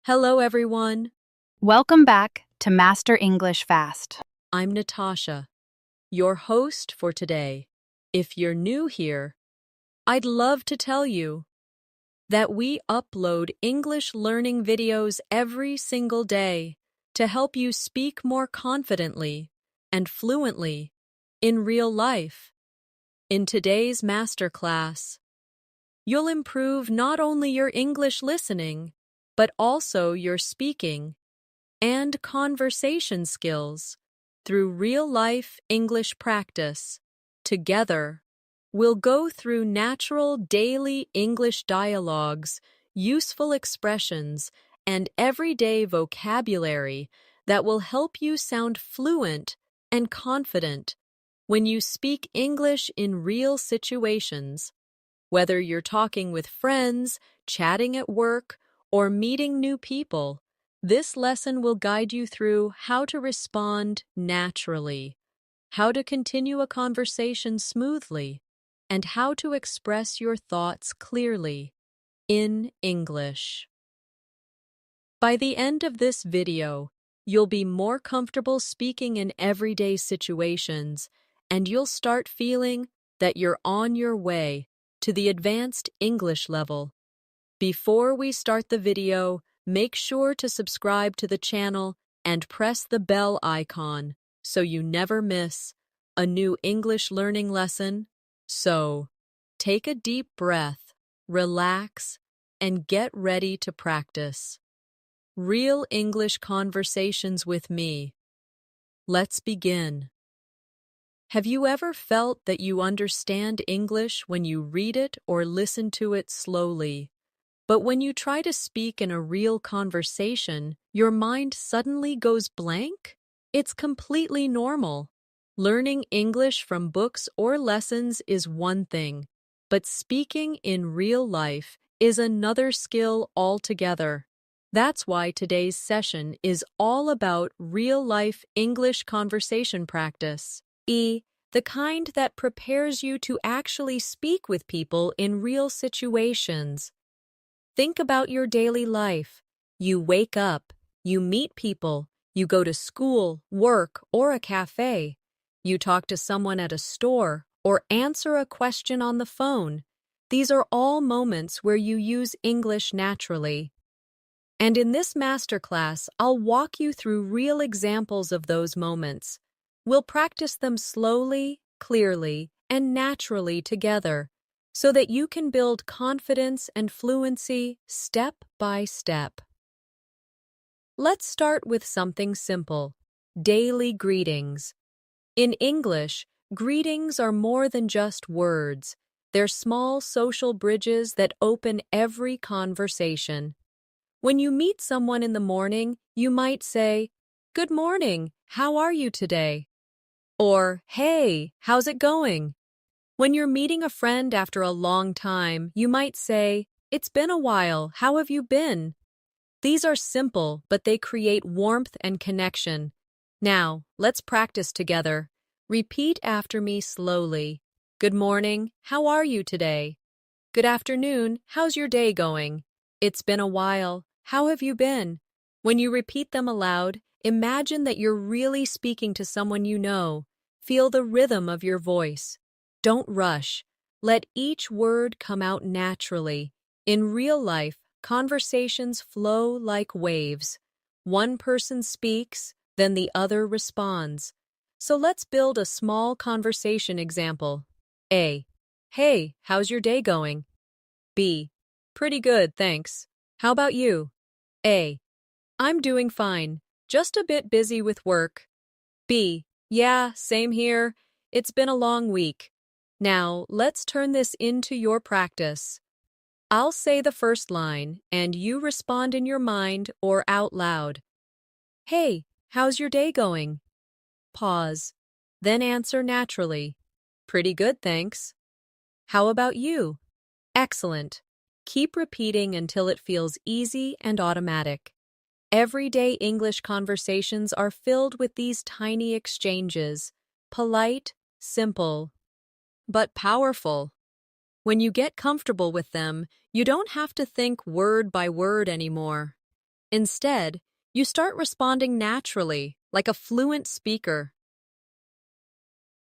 Hello, everyone. Welcome back to Master English Fast. I'm Natasha, your host for today. If you're new here, I'd love to tell you that we upload English learning videos every single day to help you speak more confidently and fluently in real life. In today's masterclass, you'll improve not only your English listening, but also your speaking and conversation skills through real-life English practice. Together, we'll go through natural daily English dialogues, useful expressions, and everyday vocabulary that will help you sound fluent and confident when you speak English in real situations. Whether you're talking with friends, chatting at work, or meeting new people, this lesson will guide you through how to respond naturally, how to continue a conversation smoothly, and how to express your thoughts clearly in English. By the end of this video, you'll be more comfortable speaking in everyday situations, and you'll start feeling that you're on your way to the advanced English level. Before we start the video, make sure to subscribe to the channel and press the bell icon so you never miss a new English learning lesson. So, take a deep breath, relax, and get ready to practice. Real English conversations with me. Let's begin. Have you ever felt that you understand English when you read it or listen to it slowly? But when you try to speak in a real conversation, your mind suddenly goes blank? It's completely normal. Learning English from books or lessons is one thing, but speaking in real life is another skill altogether. That's why today's session is all about real-life English conversation practice. The kind that prepares you to actually speak with people in real situations. Think about your daily life. You wake up, you meet people, you go to school, work, or a cafe. You talk to someone at a store or answer a question on the phone. These are all moments where you use English naturally. And in this masterclass, I'll walk you through real examples of those moments. We'll practice them slowly, clearly, and naturally together, so that you can build confidence and fluency step by step. Let's start with something simple: daily greetings. In English, greetings are more than just words. They're small social bridges that open every conversation. When you meet someone in the morning, you might say, "Good morning, how are you today?" Or, "Hey, how's it going?" When you're meeting a friend after a long time, you might say, "It's been a while, how have you been?" These are simple, but they create warmth and connection. Now, let's practice together. Repeat after me slowly. Good morning, how are you today? Good afternoon, how's your day going? It's been a while, how have you been? When you repeat them aloud, imagine that you're really speaking to someone you know. Feel the rhythm of your voice. Don't rush. Let each word come out naturally. In real life, conversations flow like waves. One person speaks, then the other responds. So let's build a small conversation example. A. Hey, how's your day going? B. Pretty good, thanks. How about you? A. I'm doing fine, just a bit busy with work. B. Yeah, same here. It's been a long week. Now, let's turn this into your practice. I'll say the first line, and you respond in your mind or out loud. Hey, how's your day going? Pause. Then answer naturally. Pretty good, thanks. How about you? Excellent. Keep repeating until it feels easy and automatic. Everyday English conversations are filled with these tiny exchanges, polite, simple, but powerful. When you get comfortable with them, you don't have to think word by word anymore. Instead, you start responding naturally, like a fluent speaker.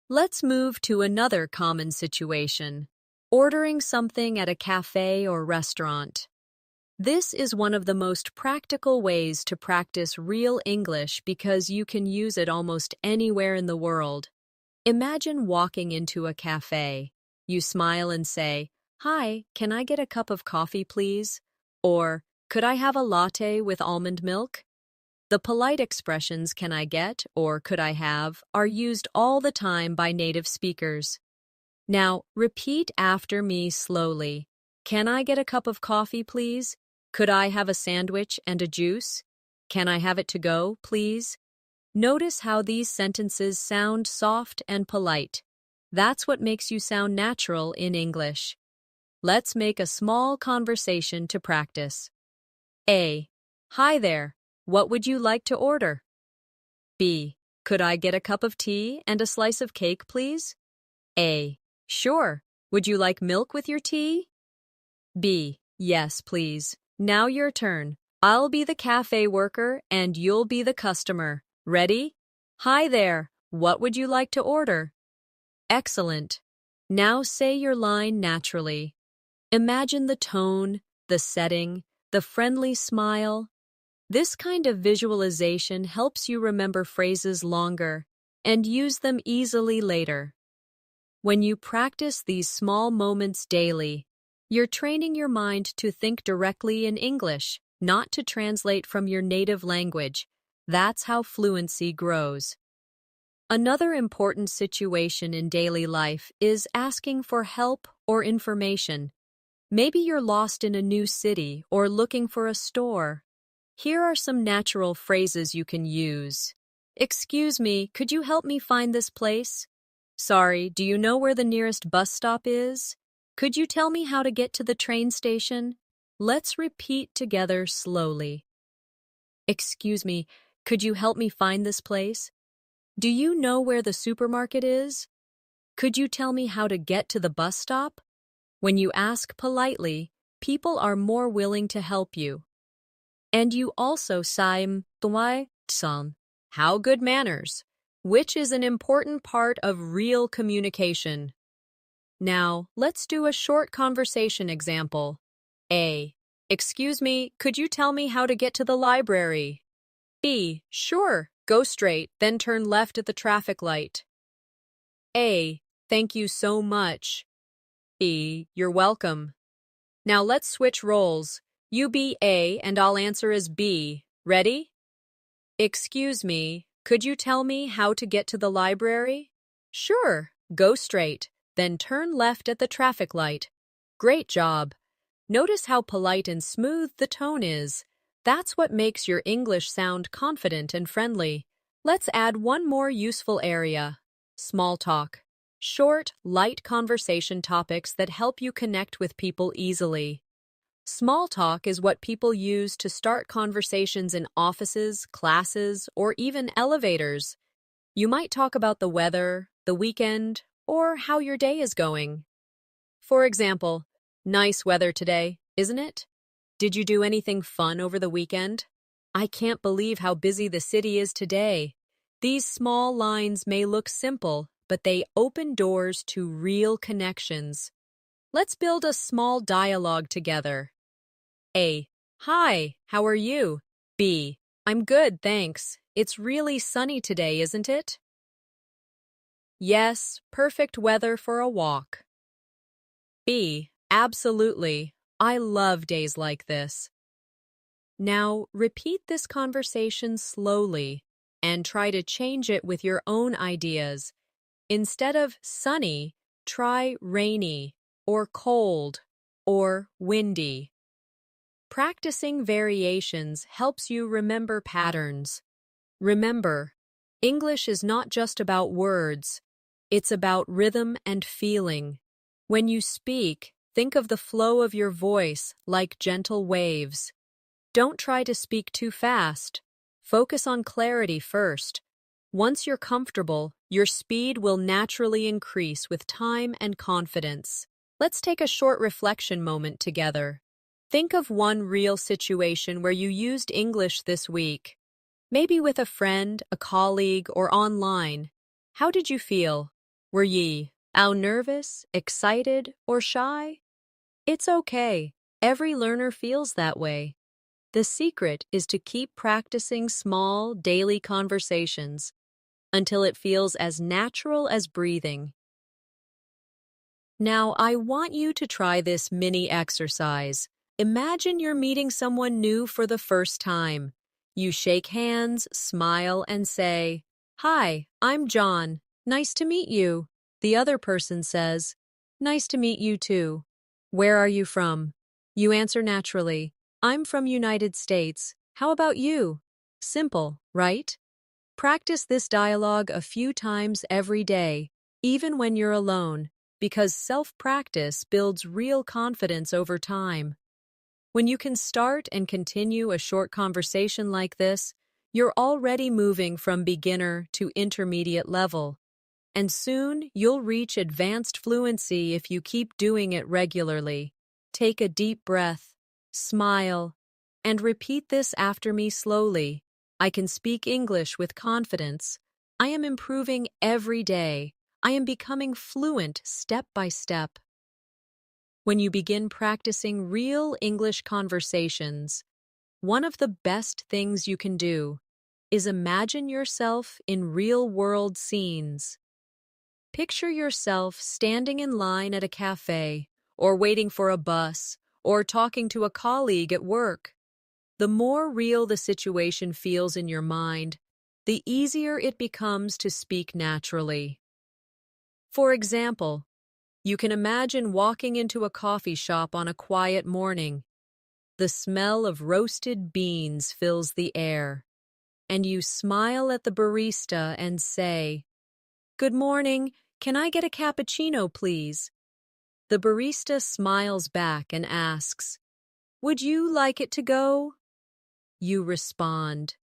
Let's move to another common situation: ordering something at a cafe or restaurant. This is one of the most practical ways to practice real English because you can use it almost anywhere in the world. Imagine walking into a cafe. You smile and say, "Hi, can I get a cup of coffee, please?" Or, "Could I have a latte with almond milk?" The polite expressions "can I get" or "could I have" are used all the time by native speakers. Now, repeat after me slowly. Can I get a cup of coffee, please? Could I have a sandwich and a juice? Can I have it to go, please? Notice how these sentences sound soft and polite. That's what makes you sound natural in English. Let's make a small conversation to practice. A. Hi there. What would you like to order? B. Could I get a cup of tea and a slice of cake, please? A. Sure. Would you like milk with your tea? B. Yes, please. Now your turn. I'll be the cafe worker and you'll be the customer. Ready? Hi there. What would you like to order? Excellent. Now say your line naturally. Imagine the tone, the setting, the friendly smile. This kind of visualization helps you remember phrases longer and use them easily later. When you practice these small moments daily, you're training your mind to think directly in English, not to translate from your native language. That's how fluency grows. Another important situation in daily life is asking for help or information. Maybe you're lost in a new city or looking for a store. Here are some natural phrases you can use. Excuse me, could you help me find this place? Sorry, do you know where the nearest bus stop is? Could you tell me how to get to the train station? Let's repeat together slowly. Excuse me, could you help me find this place? Do you know where the supermarket is? Could you tell me how to get to the bus stop? When you ask politely, people are more willing to help you. And you also saim san, how good manners, which is an important part of real communication. Now, let's do a short conversation example. A. Excuse me, could you tell me how to get to the library? B. Sure, go straight, then turn left at the traffic light. A. Thank you so much. B. You're welcome. Now let's switch roles. You be A and I'll answer as B. Ready? Excuse me, could you tell me how to get to the library? Sure, go straight, then turn left at the traffic light. Great job. Notice how polite and smooth the tone is. That's what makes your English sound confident and friendly. Let's add one more useful area: small talk. Short, light conversation topics that help you connect with people easily. Small talk is what people use to start conversations in offices, classes, or even elevators. You might talk about the weather, the weekend, or how your day is going. For example, nice weather today, isn't it? Did you do anything fun over the weekend? I can't believe how busy the city is today. These small lines may look simple, but they open doors to real connections. Let's build a small dialogue together. A. Hi, how are you? B. I'm good, thanks. It's really sunny today, isn't it? Yes, perfect weather for a walk. B. Absolutely. I love days like this. Now, repeat this conversation slowly and try to change it with your own ideas. Instead of sunny, try rainy, or cold, or windy. Practicing variations helps you remember patterns. Remember, English is not just about words, it's about rhythm and feeling. When you speak, think of the flow of your voice like gentle waves. Don't try to speak too fast. Focus on clarity first. Once you're comfortable, your speed will naturally increase with time and confidence. Let's take a short reflection moment together. Think of one real situation where you used English this week. Maybe with a friend, a colleague, or online. How did you feel? Were ye nervous, excited, or shy? It's okay. Every learner feels that way. The secret is to keep practicing small, daily conversations until it feels as natural as breathing. Now, I want you to try this mini exercise. Imagine you're meeting someone new for the first time. You shake hands, smile, and say, "Hi, I'm John. Nice to meet you." The other person says, "Nice to meet you too." "Where are you from?" You answer naturally, "I'm from United States. How about you?" Simple, right? Practice this dialogue a few times every day, even when you're alone, because self-practice builds real confidence over time. When you can start and continue a short conversation like this, you're already moving from beginner to intermediate level. And soon you'll reach advanced fluency if you keep doing it regularly. Take a deep breath, smile, and repeat this after me slowly. I can speak English with confidence. I am improving every day. I am becoming fluent step by step. When you begin practicing real English conversations, one of the best things you can do is imagine yourself in real-world scenes. Picture yourself standing in line at a cafe, or waiting for a bus, or talking to a colleague at work. The more real the situation feels in your mind, the easier it becomes to speak naturally. For example, you can imagine walking into a coffee shop on a quiet morning. The smell of roasted beans fills the air, and you smile at the barista and say, "Good morning, can I get a cappuccino, please?" The barista smiles back and asks, "Would you like it to go?" You respond,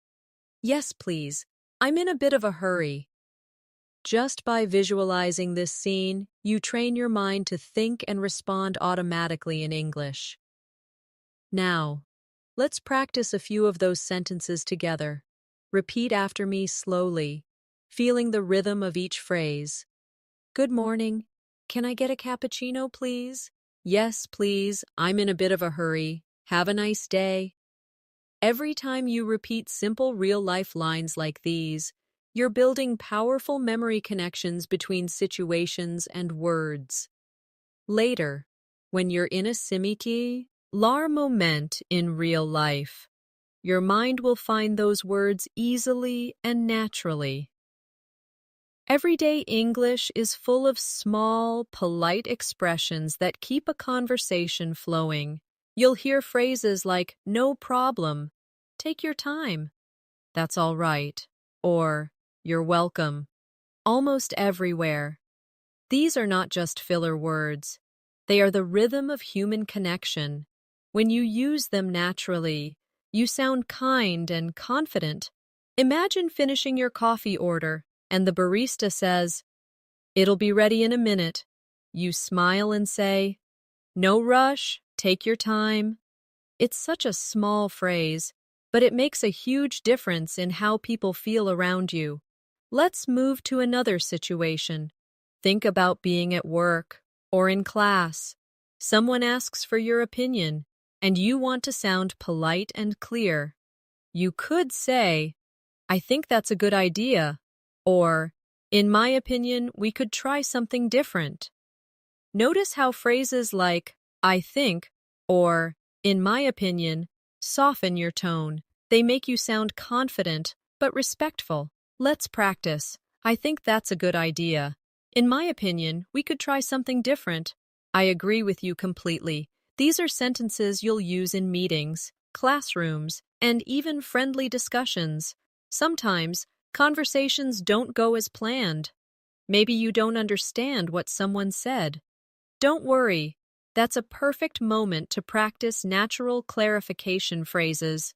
"Yes, please. I'm in a bit of a hurry." Just by visualizing this scene, you train your mind to think and respond automatically in English. Now, let's practice a few of those sentences together. Repeat after me slowly, feeling the rhythm of each phrase. "Good morning. Can I get a cappuccino, please?" "Yes, please. I'm in a bit of a hurry. Have a nice day." Every time you repeat simple real-life lines like these, you're building powerful memory connections between situations and words. Later, when you're in a moment in real life, your mind will find those words easily and naturally. Everyday English is full of small, polite expressions that keep a conversation flowing. You'll hear phrases like, "No problem," "Take your time," "That's all right," or "You're welcome," almost everywhere. These are not just filler words. They are the rhythm of human connection. When you use them naturally, you sound kind and confident. Imagine finishing your coffee order, and the barista says, "It'll be ready in a minute." You smile and say, "No rush, take your time." It's such a small phrase, but it makes a huge difference in how people feel around you. Let's move to another situation. Think about being at work or in class. Someone asks for your opinion, and you want to sound polite and clear. You could say, "I think that's a good idea," or, "In my opinion, we could try something different." Notice how phrases like, "I think," or, "In my opinion," soften your tone. They make you sound confident, but respectful. Let's practice. "I think that's a good idea." "In my opinion, we could try something different." "I agree with you completely." These are sentences you'll use in meetings, classrooms, and even friendly discussions. Sometimes, conversations don't go as planned. Maybe you don't understand what someone said. Don't worry, that's a perfect moment to practice natural clarification phrases.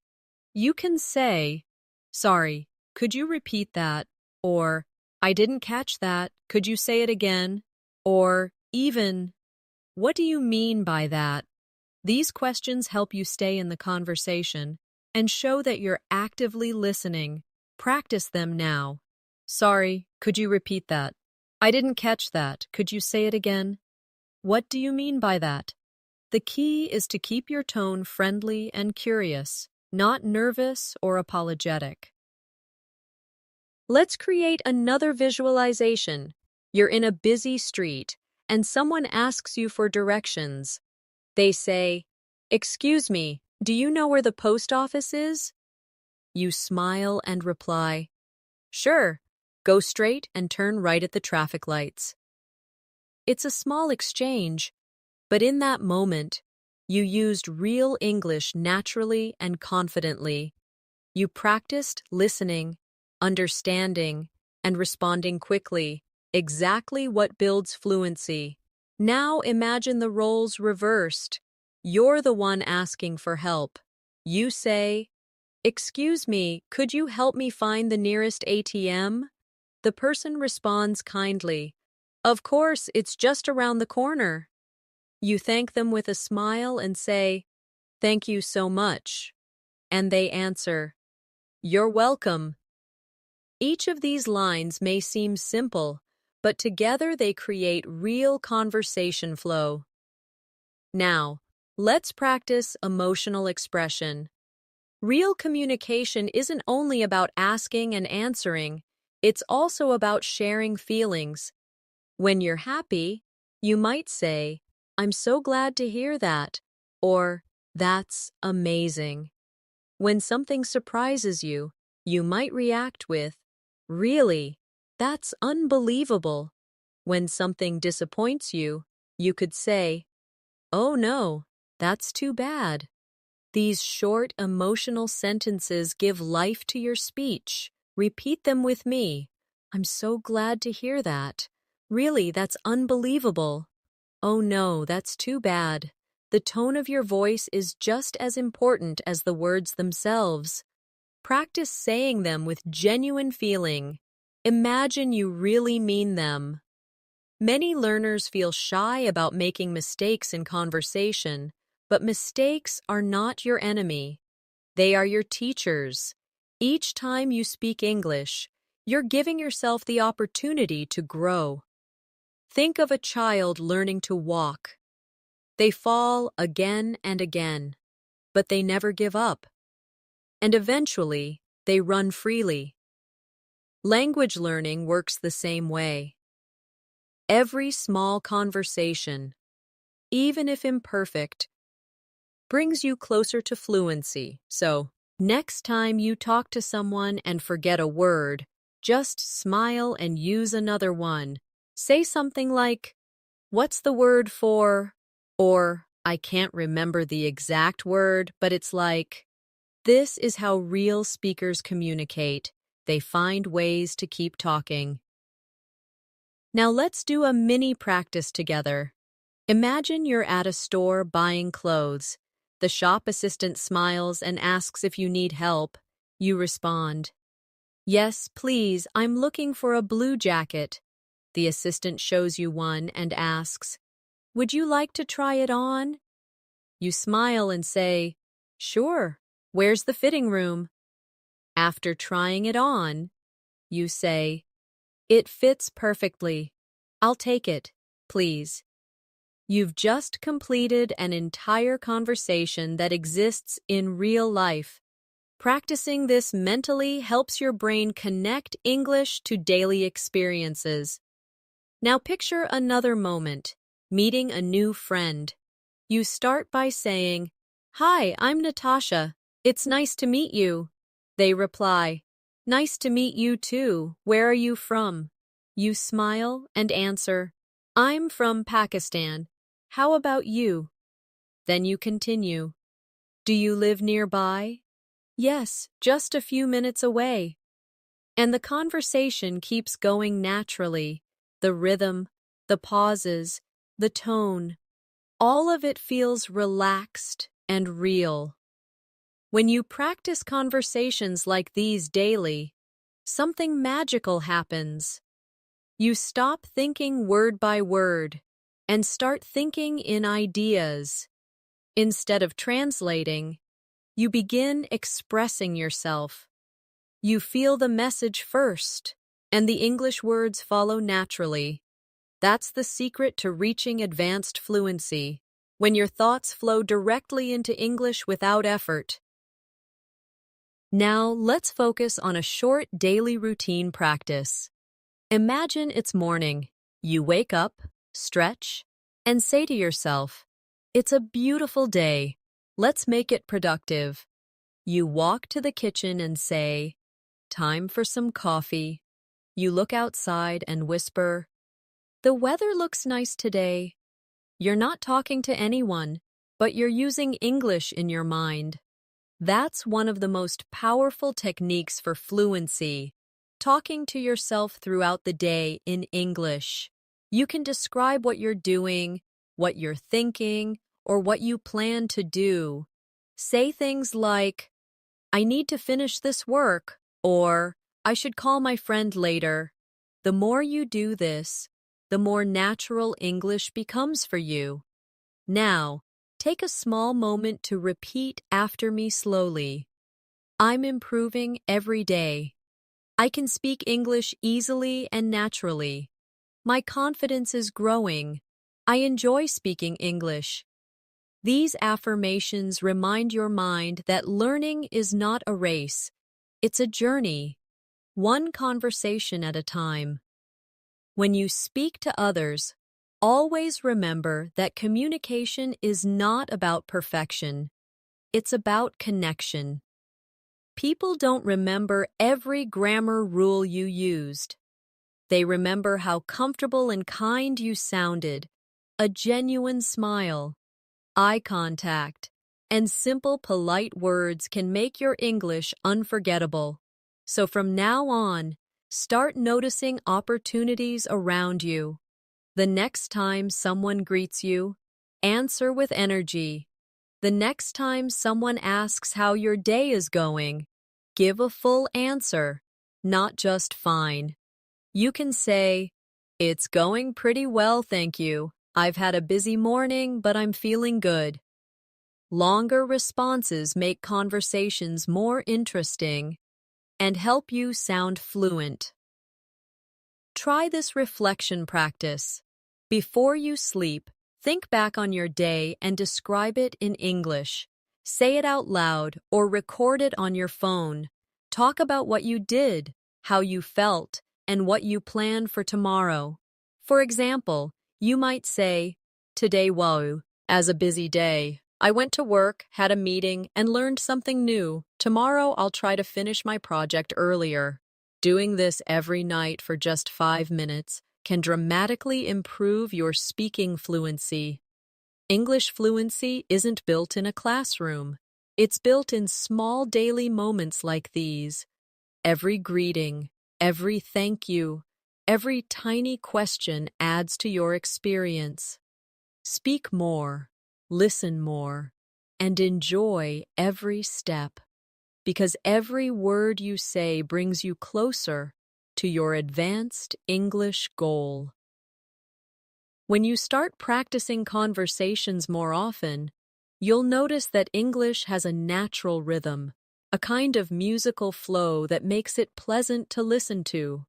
You can say, "Sorry, could you repeat that?" Or, "I didn't catch that, could you say it again?" Or even, "What do you mean by that?" These questions help you stay in the conversation and show that you're actively listening. Practice them now. Sorry, could you repeat that? I didn't catch that. Could you say it again? What do you mean by that? The key is to keep your tone friendly and curious, not nervous or apologetic. Let's create another visualization. You're in a busy street, and someone asks you for directions. They say, "Excuse me, do you know where the post office is?" You smile and reply, "Sure, go straight and turn right at the traffic lights." It's a small exchange, but in that moment, you used real English naturally and confidently. You practiced listening, understanding, and responding quickly, exactly what builds fluency. Now imagine the roles reversed. You're the one asking for help. You say, "Excuse me, could you help me find the nearest ATM?" The person responds kindly, "Of course, it's just around the corner." You thank them with a smile and say, "Thank you so much." And they answer, "You're welcome." Each of these lines may seem simple, but together they create real conversation flow. Now, let's practice emotional expression. Real communication isn't only about asking and answering, it's also about sharing feelings. When you're happy, you might say, "I'm so glad to hear that," or "That's amazing." When something surprises you, you might react with, "Really? That's unbelievable." When something disappoints you, you could say, "Oh no, that's too bad." These short, emotional sentences give life to your speech. Repeat them with me. "I'm so glad to hear that." "Really, that's unbelievable." "Oh no, that's too bad." The tone of your voice is just as important as the words themselves. Practice saying them with genuine feeling. Imagine you really mean them. Many learners feel shy about making mistakes in conversation, but mistakes are not your enemy. They are your teachers. Each time you speak English, you're giving yourself the opportunity to grow. Think of a child learning to walk. They fall again and again, but they never give up. And eventually, they run freely. Language learning works the same way. Every small conversation, even if imperfect, brings you closer to fluency. So, next time you talk to someone and forget a word, just smile and use another one. Say something like, "What's the word for?" Or, "I can't remember the exact word, but it's like." This is how real speakers communicate. They find ways to keep talking. Now let's do a mini practice together. Imagine you're at a store buying clothes. The shop assistant smiles and asks if you need help. You respond, "Yes, please, I'm looking for a blue jacket." The assistant shows you one and asks, "Would you like to try it on?" You smile and say, "Sure, where's the fitting room?" After trying it on, you say, "It fits perfectly. I'll take it, please." You've just completed an entire conversation that exists in real life. Practicing this mentally helps your brain connect English to daily experiences. Now picture another moment, meeting a new friend. You start by saying, "Hi, I'm Natasha. It's nice to meet you." They reply, "Nice to meet you too. Where are you from?" You smile and answer, "I'm from Pakistan. How about you?" Then you continue, "Do you live nearby?" "Yes, just a few minutes away." And the conversation keeps going naturally. The rhythm, the pauses, the tone, all of it feels relaxed and real. When you practice conversations like these daily, something magical happens. You stop thinking word by word and start thinking in ideas. Instead of translating, you begin expressing yourself. You feel the message first, and the English words follow naturally. That's the secret to reaching advanced fluency, when your thoughts flow directly into English without effort. Now, let's focus on a short daily routine practice. Imagine it's morning. You wake up, stretch, and say to yourself, "It's a beautiful day. Let's make it productive." You walk to the kitchen and say, "Time for some coffee." You look outside and whisper, "The weather looks nice today." You're not talking to anyone, but you're using English in your mind. That's one of the most powerful techniques for fluency, talking to yourself throughout the day in English. You can describe what you're doing, what you're thinking, or what you plan to do. Say things like, "I need to finish this work," or "I should call my friend later." The more you do this, the more natural English becomes for you. Now, take a small moment to repeat after me slowly. I'm improving every day. I can speak English easily and naturally. My confidence is growing. I enjoy speaking English. These affirmations remind your mind that learning is not a race. It's a journey, one conversation at a time. When you speak to others, always remember that communication is not about perfection. It's about connection. People don't remember every grammar rule you used. They remember how comfortable and kind you sounded, a genuine smile, eye contact, and simple, polite words can make your English unforgettable. So from now on, start noticing opportunities around you. The next time someone greets you, answer with energy. The next time someone asks how your day is going, give a full answer, not just fine. You can say, "It's going pretty well, thank you. I've had a busy morning, but I'm feeling good." Longer responses make conversations more interesting and help you sound fluent. Try this reflection practice. Before you sleep, think back on your day and describe it in English. Say it out loud or record it on your phone. Talk about what you did, how you felt, and what you plan for tomorrow. For example, you might say, "Today as a busy day. I went to work, had a meeting, and learned something new. Tomorrow I'll try to finish my project earlier." Doing this every night for just 5 minutes can dramatically improve your speaking fluency. English fluency isn't built in a classroom. It's built in small daily moments like these. Every greeting, every thank you, every tiny question adds to your experience. Speak more, listen more, and enjoy every step, because every word you say brings you closer to your advanced English goal. When you start practicing conversations more often, you'll notice that English has a natural rhythm, a kind of musical flow that makes it pleasant to listen to.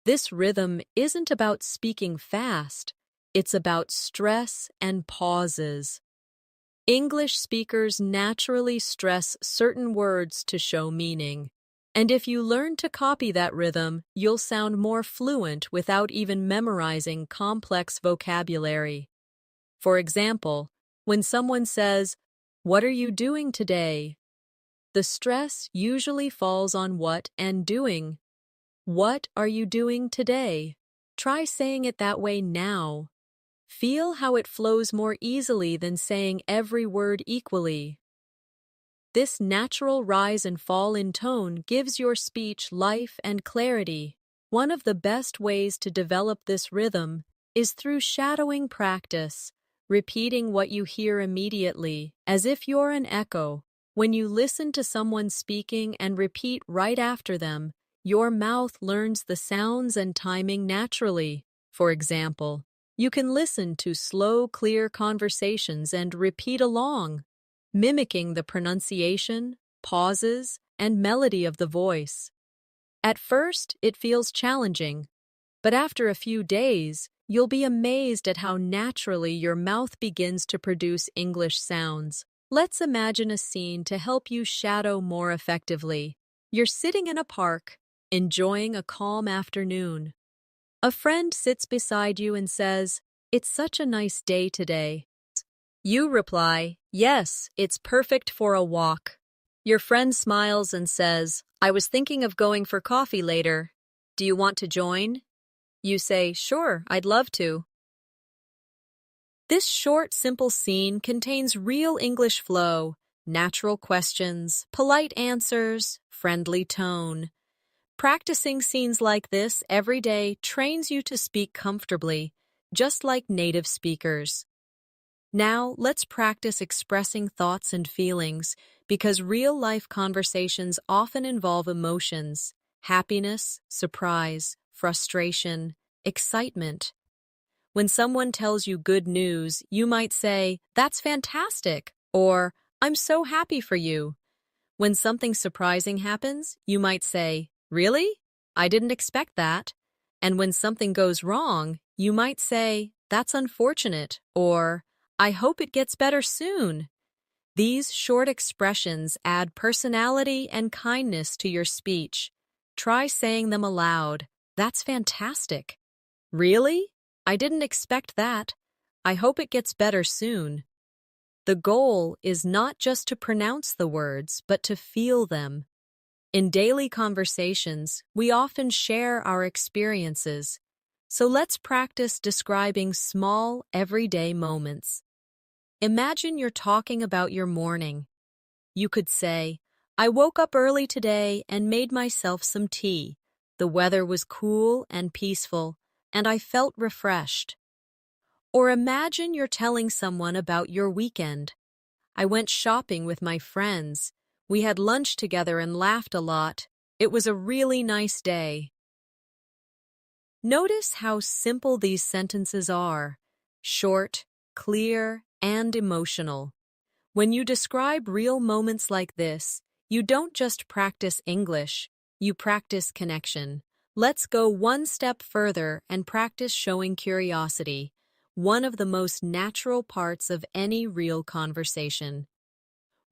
This rhythm isn't about speaking fast, it's about stress and pauses. English speakers naturally stress certain words to show meaning. And if you learn to copy that rhythm, you'll sound more fluent without even memorizing complex vocabulary. For example, when someone says, "What are you doing today?" the stress usually falls on what and doing. What are you doing today? Try saying it that way now. Feel how it flows more easily than saying every word equally. This natural rise and fall in tone gives your speech life and clarity. One of the best ways to develop this rhythm is through shadowing practice, repeating what you hear immediately, as if you're an echo. When you listen to someone speaking and repeat right after them, your mouth learns the sounds and timing naturally. For example, You can listen to slow, clear conversations and repeat along, mimicking the pronunciation, pauses, and melody of the voice. At first, it feels challenging, but after a few days, you'll be amazed at how naturally your mouth begins to produce English sounds. Let's imagine a scene to help you shadow more effectively. You're sitting in a park, enjoying a calm afternoon. A friend sits beside you and says, "It's such a nice day today." You reply, "Yes, it's perfect for a walk." Your friend smiles and says, "I was thinking of going for coffee later. Do you want to join?" You say, "Sure, I'd love to." This short, simple scene contains real English flow, natural questions, polite answers, friendly tone. Practicing scenes like this every day trains you to speak comfortably, just like native speakers. Now, let's practice expressing thoughts and feelings because real-life conversations often involve emotions, happiness, surprise, frustration, excitement. When someone tells you good news, you might say, "That's fantastic," or "I'm so happy for you." When something surprising happens, you might say, "Really? I didn't expect that." And when something goes wrong, you might say, "That's unfortunate," or "I hope it gets better soon." These short expressions add personality and kindness to your speech. Try saying them aloud. "That's fantastic." "Really? I didn't expect that. I hope it gets better soon." The goal is not just to pronounce the words, but to feel them. In daily conversations, we often share our experiences. So let's practice describing small, everyday moments. Imagine you're talking about your morning. You could say, "I woke up early today and made myself some tea. The weather was cool and peaceful, and I felt refreshed." Or imagine you're telling someone about your weekend. "I went shopping with my friends. We had lunch together and laughed a lot. It was a really nice day." Notice how simple these sentences are: short, clear, and emotional. When you describe real moments like this, you don't just practice English, you practice connection. Let's go one step further and practice showing curiosity, one of the most natural parts of any real conversation.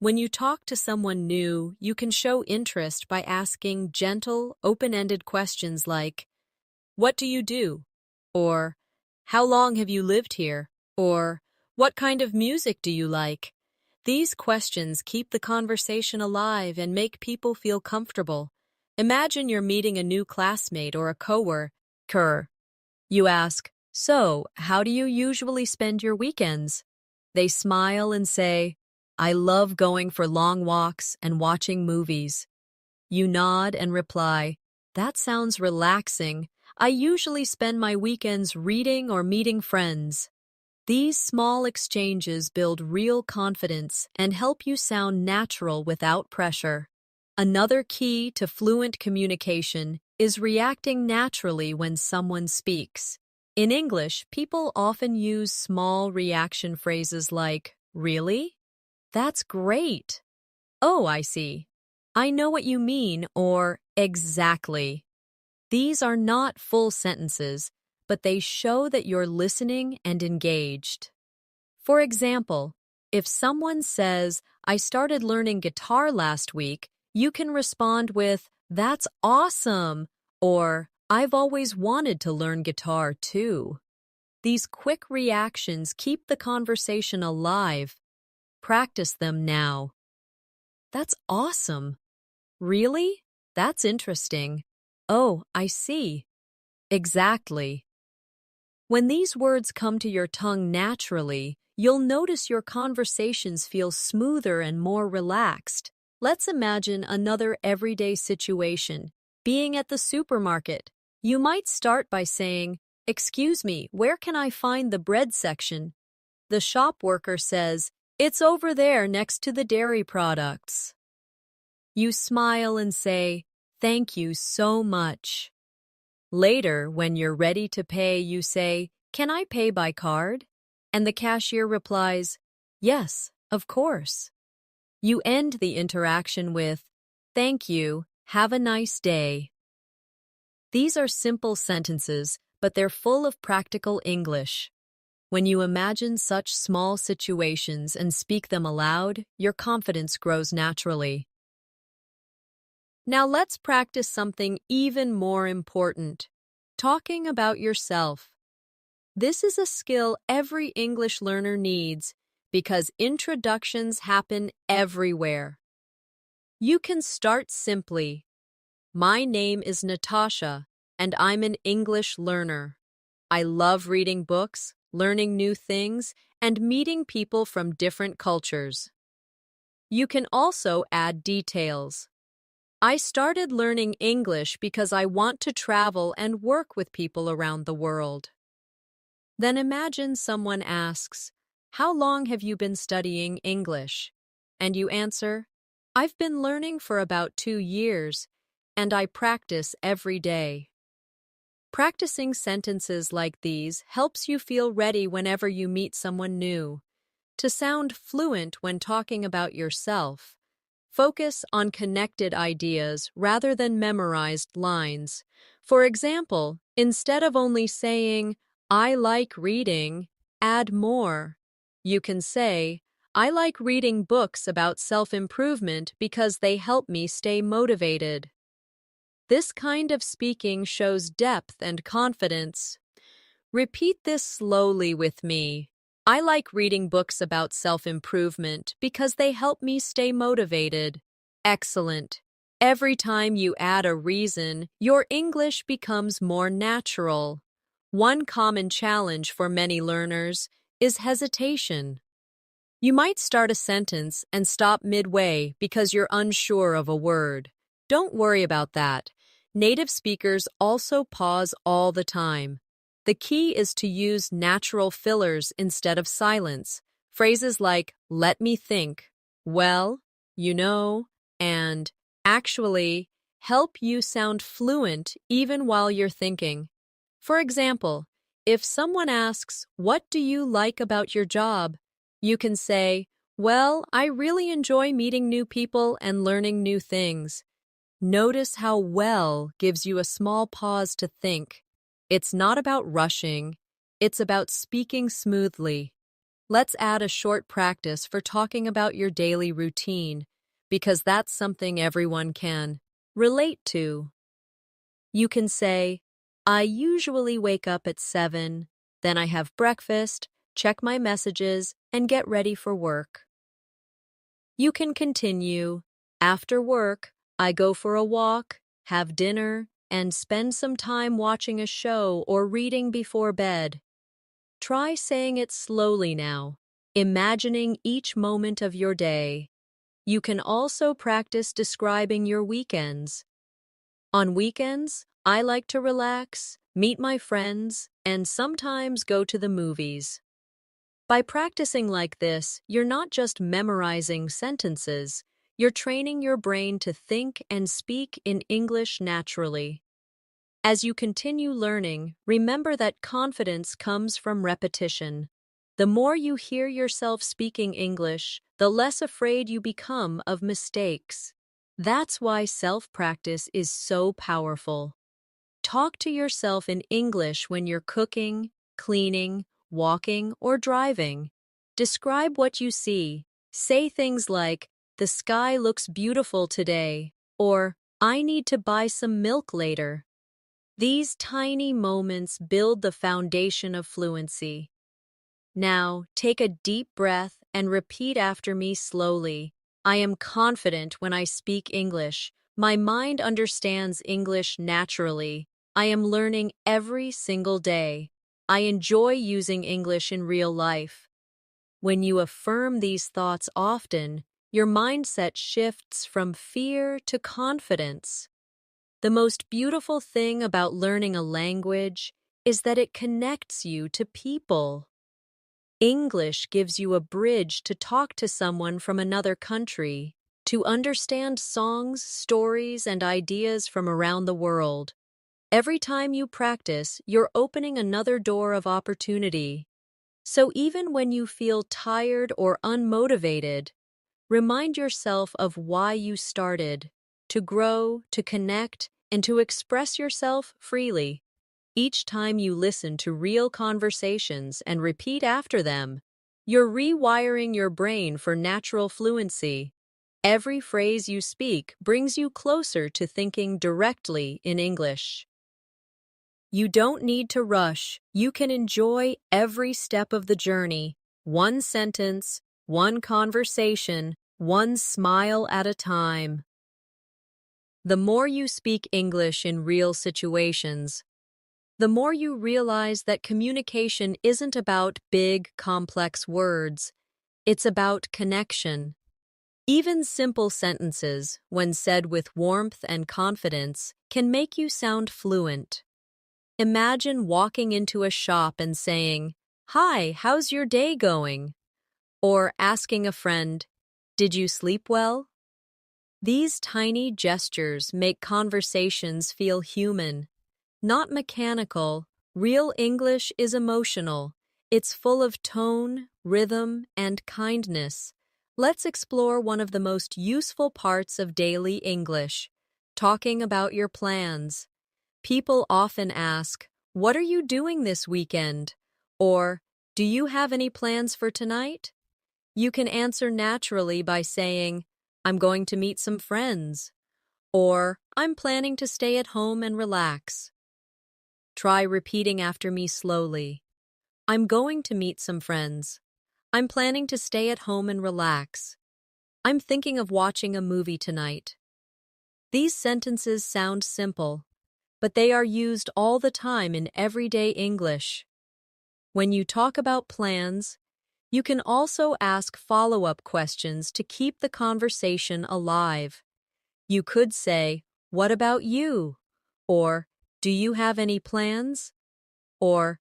When you talk to someone new, you can show interest by asking gentle, open-ended questions like, "What do you do?" Or, "How long have you lived here?" Or, "What kind of music do you like?" These questions keep the conversation alive and make people feel comfortable. Imagine you're meeting a new classmate or a coworker. You ask, "So, how do you usually spend your weekends?" They smile and say, "I love going for long walks and watching movies." You nod and reply, "That sounds relaxing. I usually spend my weekends reading or meeting friends." These small exchanges build real confidence and help you sound natural without pressure. Another key to fluent communication is reacting naturally when someone speaks. In English, people often use small reaction phrases like, "Really? That's great. Oh, I see. I know what you mean," or "Exactly." These are not full sentences, but they show that you're listening and engaged. For example, if someone says, "I started learning guitar last week," you can respond with, "That's awesome," or "I've always wanted to learn guitar too." These quick reactions keep the conversation alive. Practice them now. "That's awesome." "Really? That's interesting." "Oh, I see." "Exactly." When these words come to your tongue naturally, you'll notice your conversations feel smoother and more relaxed. Let's imagine another everyday situation. Being at the supermarket, you might start by saying, "Excuse me, where can I find the bread section?" The shop worker says, "It's over there next to the dairy products." You smile and say, "Thank you so much." Later, when you're ready to pay, you say, "Can I pay by card?" And the cashier replies, "Yes, of course." You end the interaction with, "Thank you, have a nice day." These are simple sentences, but they're full of practical English. When you imagine such small situations and speak them aloud, your confidence grows naturally. Now let's practice something even more important: talking about yourself. This is a skill every English learner needs because introductions happen everywhere. You can start simply. My name is Natasha, and I'm an English learner. I love reading books, learning new things, and meeting people from different cultures. You can also add details. I started learning English because I want to travel and work with people around the world. Then imagine someone asks, "How long have you been studying English?" And you answer, "I've been learning for about 2 years, and I practice every day." Practicing sentences like these helps you feel ready whenever you meet someone new. To sound fluent when talking about yourself, focus on connected ideas rather than memorized lines. For example, instead of only saying, "I like reading," add more. You can say, "I like reading books about self-improvement because they help me stay motivated." This kind of speaking shows depth and confidence. Repeat this slowly with me. I like reading books about self-improvement because they help me stay motivated. Excellent. Every time you add a reason, your English becomes more natural. One common challenge for many learners is hesitation. You might start a sentence and stop midway because you're unsure of a word. Don't worry about that. Native speakers also pause all the time. The key is to use natural fillers instead of silence. Phrases like, "let me think," "well," "you know," and "actually" help you sound fluent even while you're thinking. For example, if someone asks, "What do you like about your job?" you can say, "Well, I really enjoy meeting new people and learning new things." Notice how "well" gives you a small pause to think. It's not about rushing, it's about speaking smoothly. Let's add a short practice for talking about your daily routine, because that's something everyone can relate to. You can say, "I usually wake up at 7, then I have breakfast, check my messages, and get ready for work." You can continue, "After work, I go for a walk, have dinner, and spend some time watching a show or reading before bed." Try saying it slowly now, imagining each moment of your day. You can also practice describing your weekends. On weekends, I like to relax, meet my friends, and sometimes go to the movies. By practicing like this, you're not just memorizing sentences, you're training your brain to think and speak in English naturally. As you continue learning, remember that confidence comes from repetition. The more you hear yourself speaking English, the less afraid you become of mistakes. That's why self-practice is so powerful. Talk to yourself in English when you're cooking, cleaning, walking, or driving. Describe what you see. Say things like, "The sky looks beautiful today," or "I need to buy some milk later." These tiny moments build the foundation of fluency. Now, take a deep breath and repeat after me slowly. I am confident when I speak English. My mind understands English naturally. I am learning every single day. I enjoy using English in real life. When you affirm these thoughts often, your mindset shifts from fear to confidence. The most beautiful thing about learning a language is that it connects you to people. English gives you a bridge to talk to someone from another country, to understand songs, stories, and ideas from around the world. Every time you practice, you're opening another door of opportunity. So even when you feel tired or unmotivated, remind yourself of why you started, to grow, to connect, and to express yourself freely. Each time you listen to real conversations and repeat after them, you're rewiring your brain for natural fluency. Every phrase you speak brings you closer to thinking directly in English. You don't need to rush. You can enjoy every step of the journey, one sentence, one conversation, one smile at a time. The more you speak English in real situations, the more you realize that communication isn't about big, complex words. It's about connection. Even simple sentences, when said with warmth and confidence, can make you sound fluent. Imagine walking into a shop and saying, "Hi, how's your day going?" Or asking a friend, "Did you sleep well?" These tiny gestures make conversations feel human, not mechanical. Real English is emotional. It's full of tone, rhythm, and kindness. Let's explore one of the most useful parts of daily English, talking about your plans. People often ask, "What are you doing this weekend?" Or, "Do you have any plans for tonight?" You can answer naturally by saying, "I'm going to meet some friends," or "I'm planning to stay at home and relax." Try repeating after me slowly. I'm going to meet some friends. I'm planning to stay at home and relax. I'm thinking of watching a movie tonight. These sentences sound simple, but they are used all the time in everyday English. When you talk about plans, you can also ask follow-up questions to keep the conversation alive. You could say, "What about you?" Or, "Do you have any plans?" Or,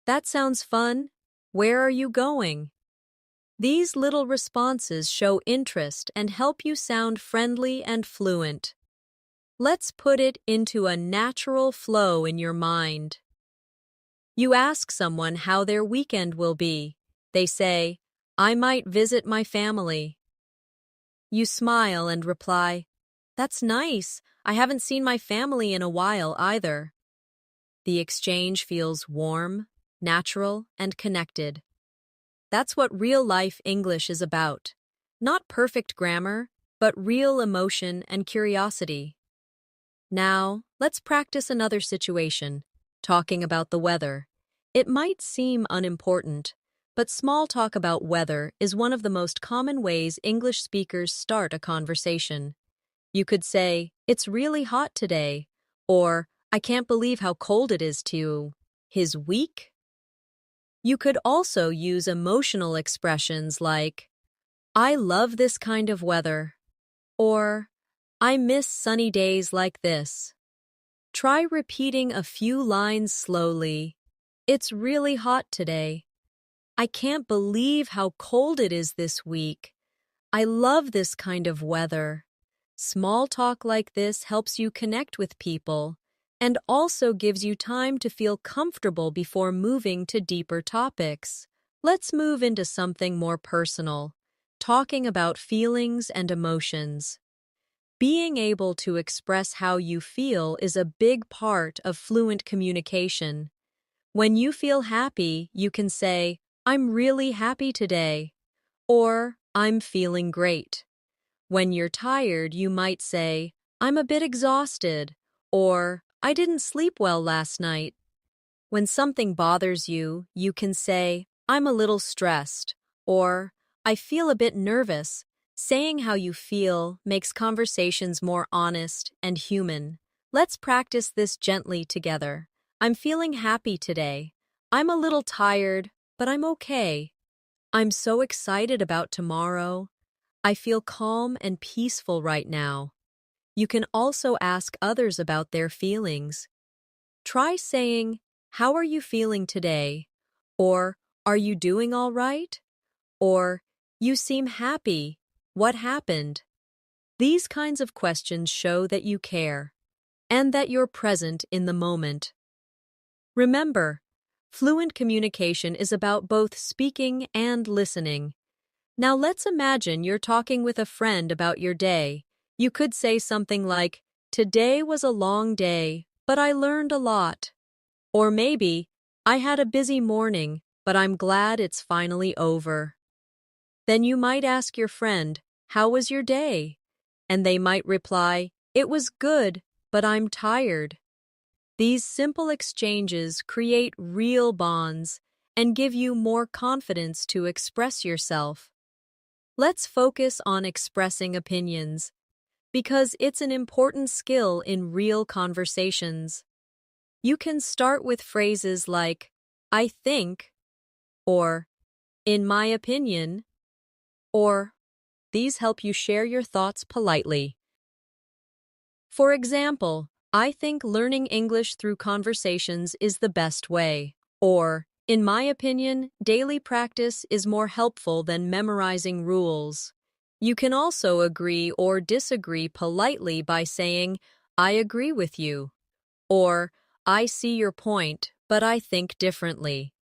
"That sounds fun. Where are you going?" These little responses show interest and help you sound friendly and fluent. Let's put it into a natural flow in your mind. You ask someone how their weekend will be. They say, "I might visit my family." You smile and reply, "That's nice. I haven't seen my family in a while either." The exchange feels warm, natural, and connected. That's what real-life English is about. Not perfect grammar, but real emotion and curiosity. Now, let's practice another situation, talking about the weather. It might seem unimportant, but small talk about weather is one of the most common ways English speakers start a conversation. You could say, "It's really hot today," or "I can't believe how cold it is to his week." You could also use emotional expressions like, "I love this kind of weather," or "I miss sunny days like this." Try repeating a few lines slowly. "It's really hot today." "I can't believe how cold it is this week." "I love this kind of weather." Small talk like this helps you connect with people and also gives you time to feel comfortable before moving to deeper topics. Let's move into something more personal, talking about feelings and emotions. Being able to express how you feel is a big part of fluent communication. When you feel happy, you can say, "I'm really happy today," or "I'm feeling great." When you're tired, you might say, "I'm a bit exhausted," or "I didn't sleep well last night." When something bothers you, you can say, "I'm a little stressed," or "I feel a bit nervous." Saying how you feel makes conversations more honest and human. Let's practice this gently together. "I'm feeling happy today." "I'm a little tired, but I'm okay." "I'm so excited about tomorrow." "I feel calm and peaceful right now." You can also ask others about their feelings. Try saying, "How are you feeling today?" Or, "Are you doing all right?" Or, "You seem happy. What happened?" These kinds of questions show that you care. and that you're present in the moment. Remember, fluent communication is about both speaking and listening. Now let's imagine you're talking with a friend about your day. You could say something like, "Today was a long day, but I learned a lot." Or maybe, "I had a busy morning, but I'm glad it's finally over." Then you might ask your friend, "How was your day?" And they might reply, "It was good, but I'm tired." These simple exchanges create real bonds and give you more confidence to express yourself. Let's focus on expressing opinions, because it's an important skill in real conversations. You can start with phrases like, "I think," or "in my opinion," or these help you share your thoughts politely. For example, "I think learning English through conversations is the best way." Or, "In my opinion, daily practice is more helpful than memorizing rules." You can also agree or disagree politely by saying, "I agree with you," or "I see your point, but I think differently."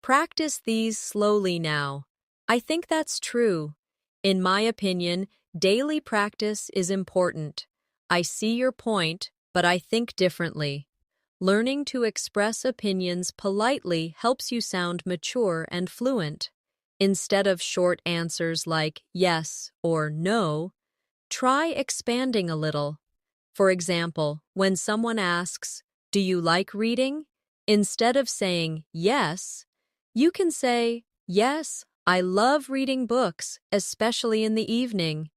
Practice these slowly now. "I think that's true." "In my opinion, daily practice is important." "I see your point, but I think differently." Learning to express opinions politely helps you sound mature and fluent. Instead of short answers like yes or no, try expanding a little. For example, when someone asks, "Do you like reading?" Instead of saying yes, you can say, "Yes, I love reading books, especially in the evening."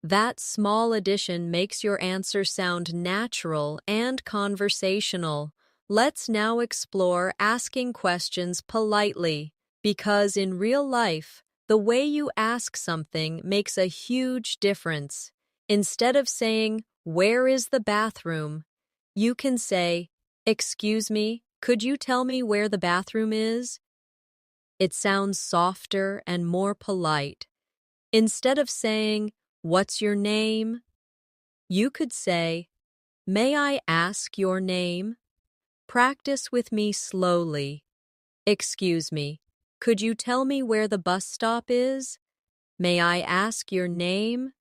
That small addition makes your answer sound natural and conversational. Let's now explore asking questions politely, because in real life, the way you ask something makes a huge difference. Instead of saying, "Where is the bathroom?" you can say, "Excuse me, could you tell me where the bathroom is?" It sounds softer and more polite. Instead of saying, "What's your name?" you could say, "May I ask your name?" Practice with me slowly. "Excuse me, could you tell me where the bus stop is?" "May I ask your name?"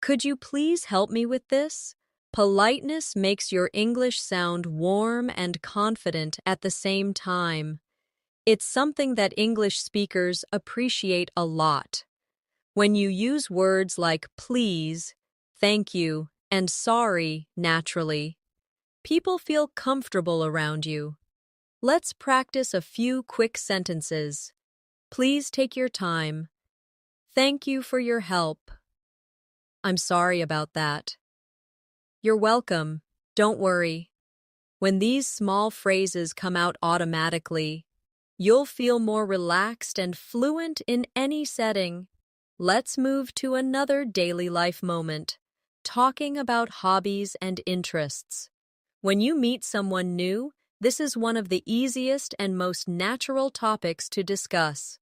"Could you please help me with this?" Politeness makes your English sound warm and confident at the same time. It's something that English speakers appreciate a lot. When you use words like please, thank you, and sorry naturally, people feel comfortable around you. Let's practice a few quick sentences. Please take your time. Thank you for your help. I'm sorry about that. You're welcome. Don't worry. When these small phrases come out automatically, you'll feel more relaxed and fluent in any setting. Let's move to another daily life moment, talking about hobbies and interests. When you meet someone new, this is one of the easiest and most natural topics to discuss.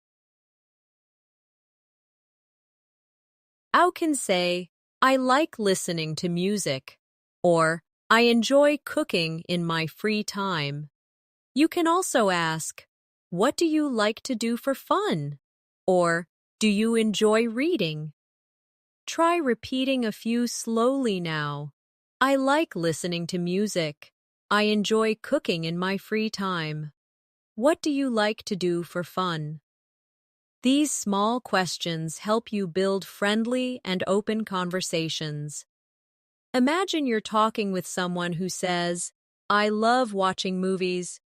You can say, "I like listening to music," or "I enjoy cooking in my free time." You can also ask, "What do you like to do for fun?" Or, "Do you enjoy reading?" Try repeating a few slowly now. "I like listening to music." "I enjoy cooking in my free time." "What do you like to do for fun?" These small questions help you build friendly and open conversations. Imagine you're talking with someone who says, "I love watching movies."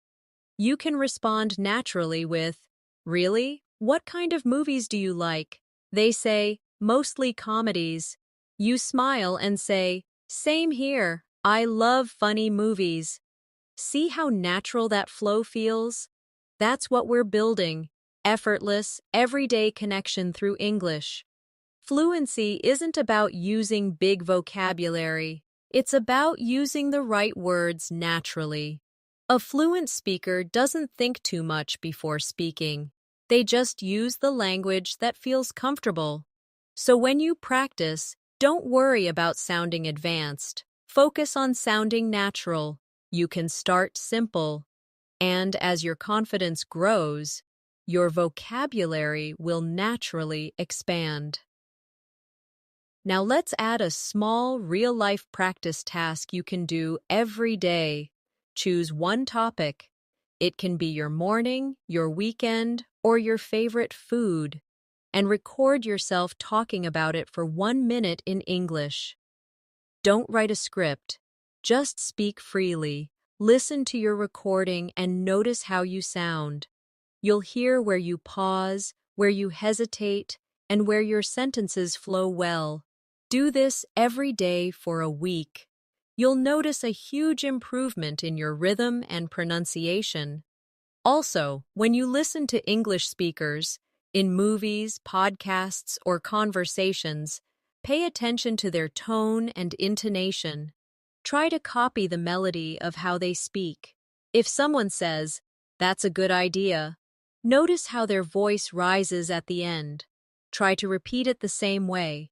You can respond naturally with, "Really? What kind of movies do you like?" They say, "Mostly comedies." You smile and say, "Same here. I love funny movies." See how natural that flow feels? That's what we're building. Effortless, everyday connection through English. Fluency isn't about using big vocabulary. It's about using the right words naturally. A fluent speaker doesn't think too much before speaking. They just use the language that feels comfortable. So when you practice, don't worry about sounding advanced. Focus on sounding natural. You can start simple. And as your confidence grows, your vocabulary will naturally expand. Now let's add a small real-life practice task you can do every day. Choose one topic. It can be your morning, your weekend, or your favorite food, and record yourself talking about it for 1 minute in English. Don't write a script. Just speak freely. Listen to your recording and notice how you sound. You'll hear where you pause, where you hesitate, and where your sentences flow well. Do this every day for a week. You'll notice a huge improvement in your rhythm and pronunciation. Also, when you listen to English speakers, in movies, podcasts, or conversations, pay attention to their tone and intonation. Try to copy the melody of how they speak. If someone says, "That's a good idea," notice how their voice rises at the end. Try to repeat it the same way.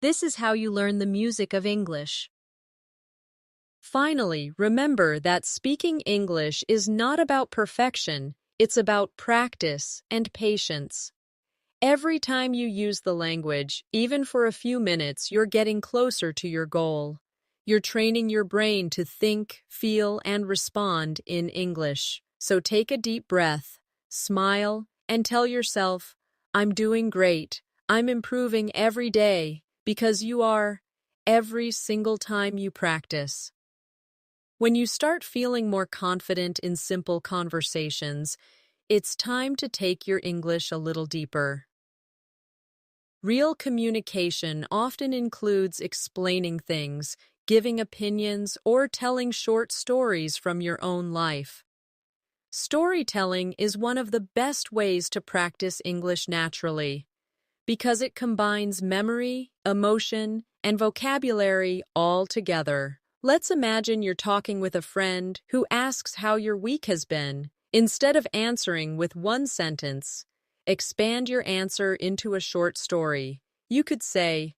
This is how you learn the music of English. Finally, remember that speaking English is not about perfection, it's about practice and patience. Every time you use the language, even for a few minutes, you're getting closer to your goal. You're training your brain to think, feel, and respond in English. So take a deep breath, smile, and tell yourself, "I'm doing great. I'm improving every day," because you are, every single time you practice. When you start feeling more confident in simple conversations, it's time to take your English a little deeper. Real communication often includes explaining things, giving opinions, or telling short stories from your own life. Storytelling is one of the best ways to practice English naturally, because it combines memory, emotion, and vocabulary all together. Let's imagine you're talking with a friend who asks how your week has been. Instead of answering with one sentence, expand your answer into a short story. You could say,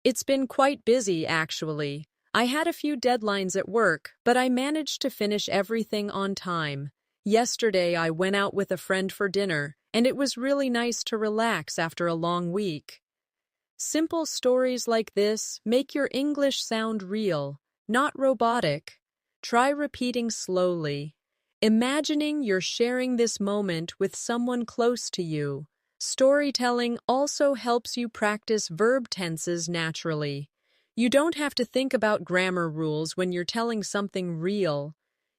"It's been quite busy, actually. I had a few deadlines at work, but I managed to finish everything on time. Yesterday, I went out with a friend for dinner, and it was really nice to relax after a long week." Simple stories like this make your English sound real, not robotic. Try repeating slowly, imagining you're sharing this moment with someone close to you. Storytelling also helps you practice verb tenses naturally. You don't have to think about grammar rules when you're telling something real.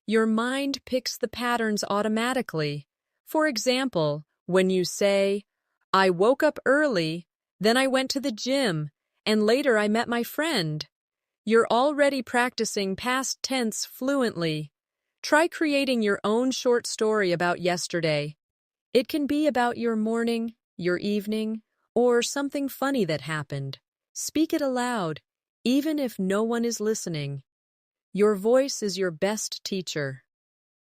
Your mind picks the patterns automatically. For example, when you say, "I woke up early, then I went to the gym, and later I met my friend," you're already practicing past tense fluently. Try creating your own short story about yesterday. It can be about your morning, your evening, or something funny that happened. Speak it aloud, even if no one is listening. Your voice is your best teacher.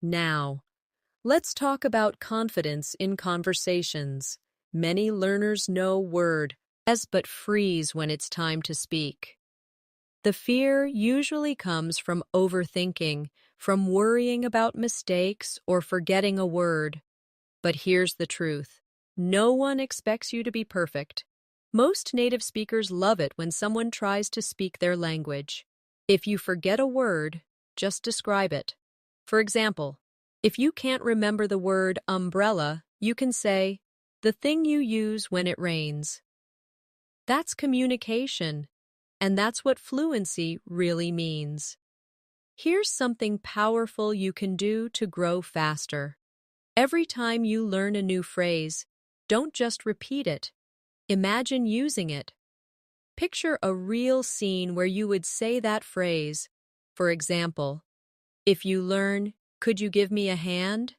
Now, let's talk about confidence in conversations. Many learners know word as but freeze when it's time to speak. The fear usually comes from overthinking, from worrying about mistakes or forgetting a word. But here's the truth. No one expects you to be perfect. Most native speakers love it when someone tries to speak their language. If you forget a word, just describe it. For example, if you can't remember the word umbrella, you can say, "the thing you use when it rains." That's communication, and that's what fluency really means. Here's something powerful you can do to grow faster. Every time you learn a new phrase, don't just repeat it. Imagine using it. Picture a real scene where you would say that phrase. For example, if you learn, "Could you give me a hand?"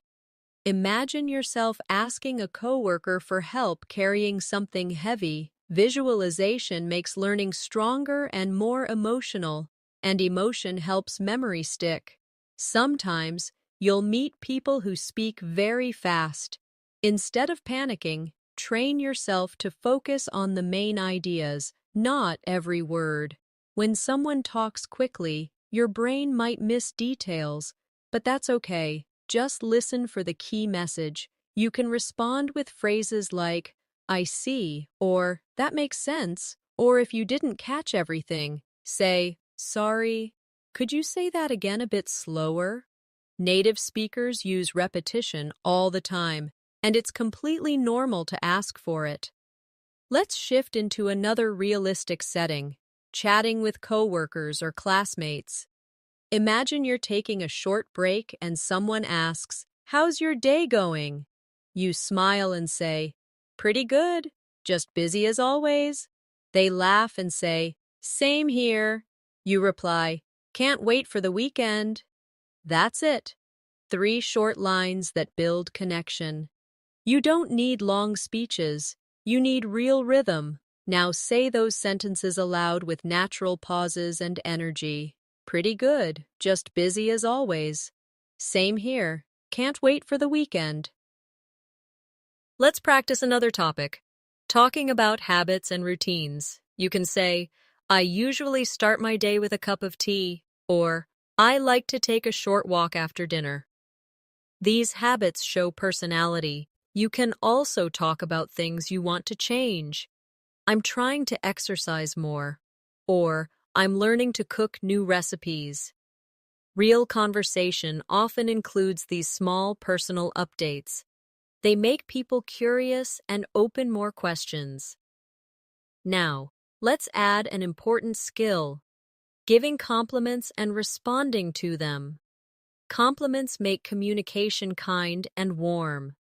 Imagine yourself asking a coworker for help carrying something heavy. Visualization makes learning stronger and more emotional, and emotion helps memory stick. Sometimes, you'll meet people who speak very fast. Instead of panicking, train yourself to focus on the main ideas, not every word. When someone talks quickly, your brain might miss details, but that's okay. Just listen for the key message. You can respond with phrases like, I see, or that makes sense, or if you didn't catch everything, say, sorry. Could you say that again a bit slower? Native speakers use repetition all the time, and it's completely normal to ask for it. Let's shift into another realistic setting, chatting with coworkers or classmates. Imagine you're taking a short break and someone asks, how's your day going? You smile and say, pretty good, just busy as always. They laugh and say, same here. You reply, can't wait for the weekend. That's it. 3 short lines that build connection. You don't need long speeches. You need real rhythm. Now say those sentences aloud with natural pauses and energy. Pretty good, just busy as always. Same here. Can't wait for the weekend. Let's practice another topic. Talking about habits and routines. You can say, I usually start my day with a cup of tea, or I like to take a short walk after dinner. These habits show personality. You can also talk about things you want to change. I'm trying to exercise more, or I'm learning to cook new recipes. Real conversation often includes these small personal updates. They make people curious and open more questions. Now, let's add an important skill, giving compliments and responding to them. Compliments make communication kind and warm.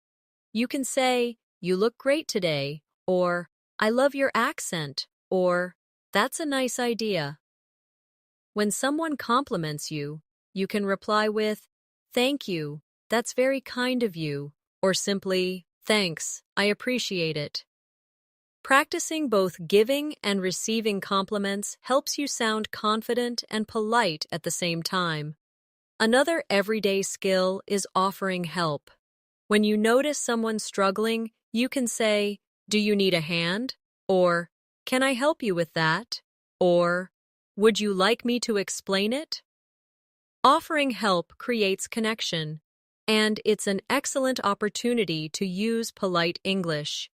You can say, you look great today, or I love your accent, or that's a nice idea. When someone compliments you, you can reply with, thank you, that's very kind of you, or simply, thanks, I appreciate it. Practicing both giving and receiving compliments helps you sound confident and polite at the same time. Another everyday skill is offering help. When you notice someone struggling, you can say, do you need a hand? Or, can I help you with that? Or, would you like me to explain it? Offering help creates connection, and it's an excellent opportunity to use polite English.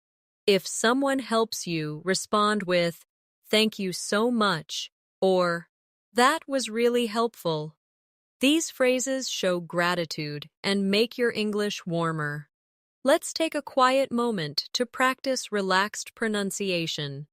If someone helps you, respond with, thank you so much, or, that was really helpful. These phrases show gratitude and make your English warmer. Let's take a quiet moment to practice relaxed pronunciation.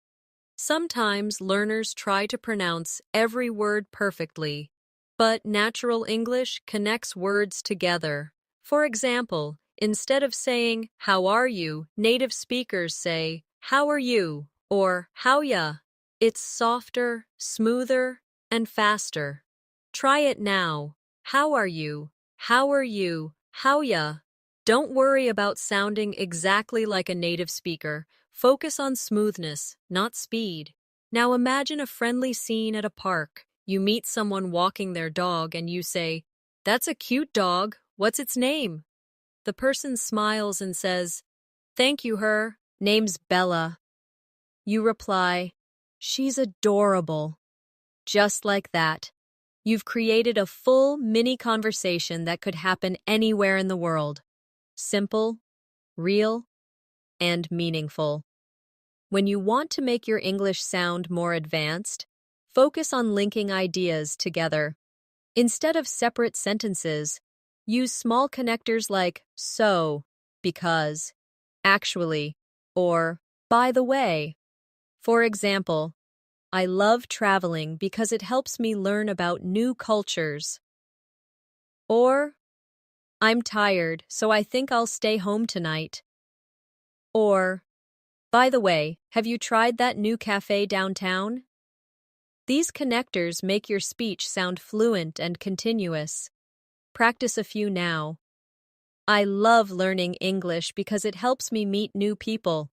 Sometimes learners try to pronounce every word perfectly, but natural English connects words together. For example, instead of saying, how are you, native speakers say, how are you, or how ya. It's softer, smoother, and faster. Try it now. How are you? How are you? How ya? Don't worry about sounding exactly like a native speaker. Focus on smoothness, not speed. Now imagine a friendly scene at a park. You meet someone walking their dog and you say, that's a cute dog. What's its name? The person smiles and says, thank you, her. Name's Bella. You reply, she's adorable. Just like that. You've created a full mini conversation that could happen anywhere in the world. Simple, real, and meaningful. When you want to make your English sound more advanced, focus on linking ideas together. Instead of separate sentences, use small connectors like so, because, actually, or by the way. For example, I love traveling because it helps me learn about new cultures. Or, I'm tired, so I think I'll stay home tonight. Or, by the way, have you tried that new cafe downtown? These connectors make your speech sound fluent and continuous. Practice a few now. I love learning English because it helps me meet new people.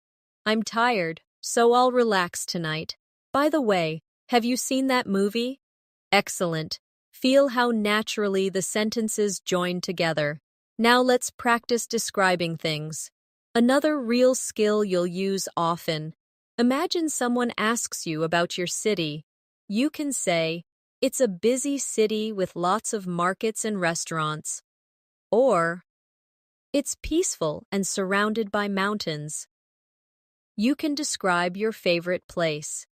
I'm tired, so I'll relax tonight. By the way, have you seen that movie? Excellent. Feel how naturally the sentences join together. Now let's practice describing things. Another real skill you'll use often. Imagine someone asks you about your city. You can say, "It's a busy city with lots of markets and restaurants." Or, "It's peaceful and surrounded by mountains." You can describe your favorite place.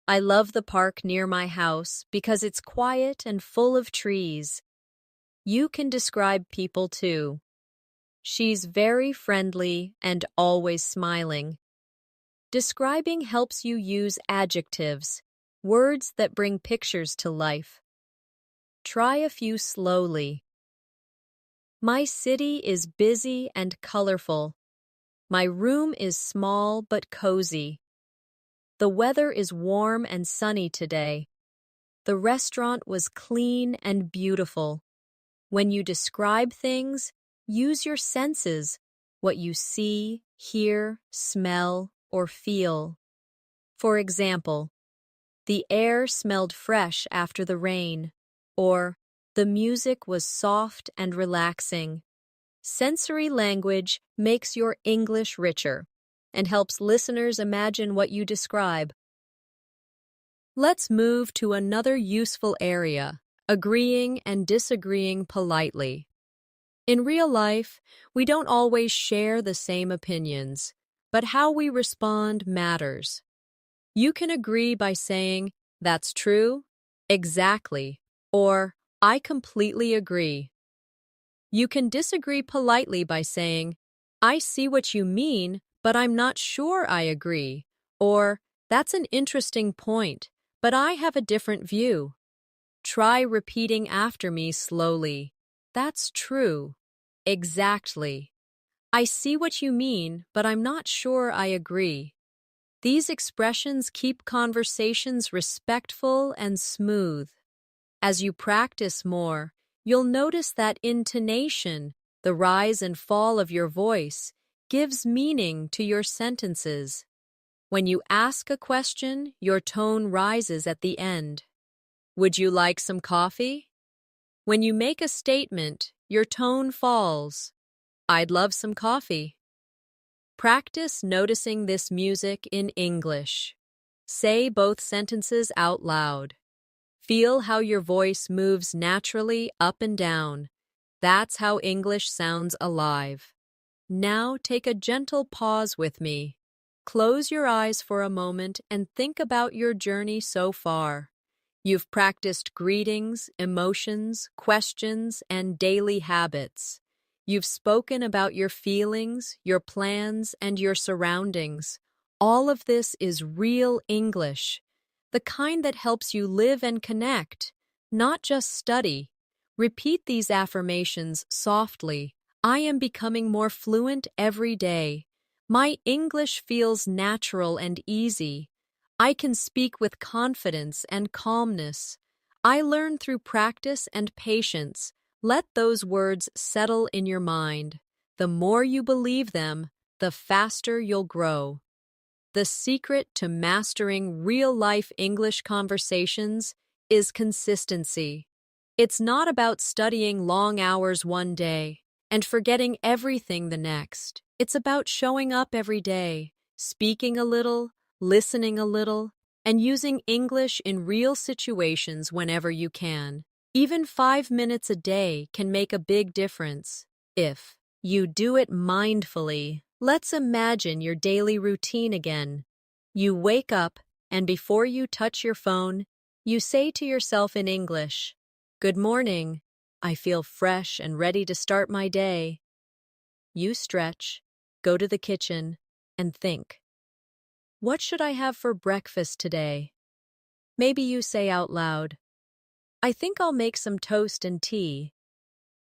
"I love the park near my house because it's quiet and full of trees." You can describe people too. "She's very friendly and always smiling." Describing helps you use adjectives, words that bring pictures to life. Try a few slowly. My city is busy and colorful. My room is small but cozy. The weather is warm and sunny today. The restaurant was clean and beautiful. When you describe things, use your senses, what you see, hear, smell, or feel. For example, "The air smelled fresh after the rain," or "The music was soft and relaxing." Sensory language makes your English richer and helps listeners imagine what you describe. Let's move to another useful area, agreeing and disagreeing politely. In real life, we don't always share the same opinions, but how we respond matters. You can agree by saying, "That's true," "Exactly," or "I completely agree." You can disagree politely by saying, "I see what you mean, but I'm not sure I agree," or "That's an interesting point, but I have a different view." Try repeating after me slowly. "That's true." "Exactly." "I see what you mean, but I'm not sure I agree." These expressions keep conversations respectful and smooth. As you practice more, you'll notice that intonation, the rise and fall of your voice, gives meaning to your sentences. When you ask a question, your tone rises at the end. "Would you like some coffee?" When you make a statement, your tone falls. "I'd love some coffee." Practice noticing this music in English. Say both sentences out loud. Feel how your voice moves naturally up and down. That's how English sounds alive. Now take a gentle pause with me. Close your eyes for a moment and think about your journey so far. You've practiced greetings, emotions, questions, and daily habits. You've spoken about your feelings, your plans, and your surroundings. All of this is real English, the kind that helps you live and connect, not just study. Repeat these affirmations softly. "I am becoming more fluent every day. My English feels natural and easy. I can speak with confidence and calmness. I learn through practice and patience." Let those words settle in your mind. The more you believe them, the faster you'll grow. The secret to mastering real-life English conversations is consistency. It's not about studying long hours one day and forgetting everything the next. It's about showing up every day, speaking a little, listening a little, and using English in real situations whenever you can. Even 5 minutes a day can make a big difference if you do it mindfully. Let's imagine your daily routine again. You wake up, and before you touch your phone, you say to yourself in English, "Good morning. I feel fresh and ready to start my day." You stretch, go to the kitchen, and think, "What should I have for breakfast today?" Maybe you say out loud, "I think I'll make some toast and tea."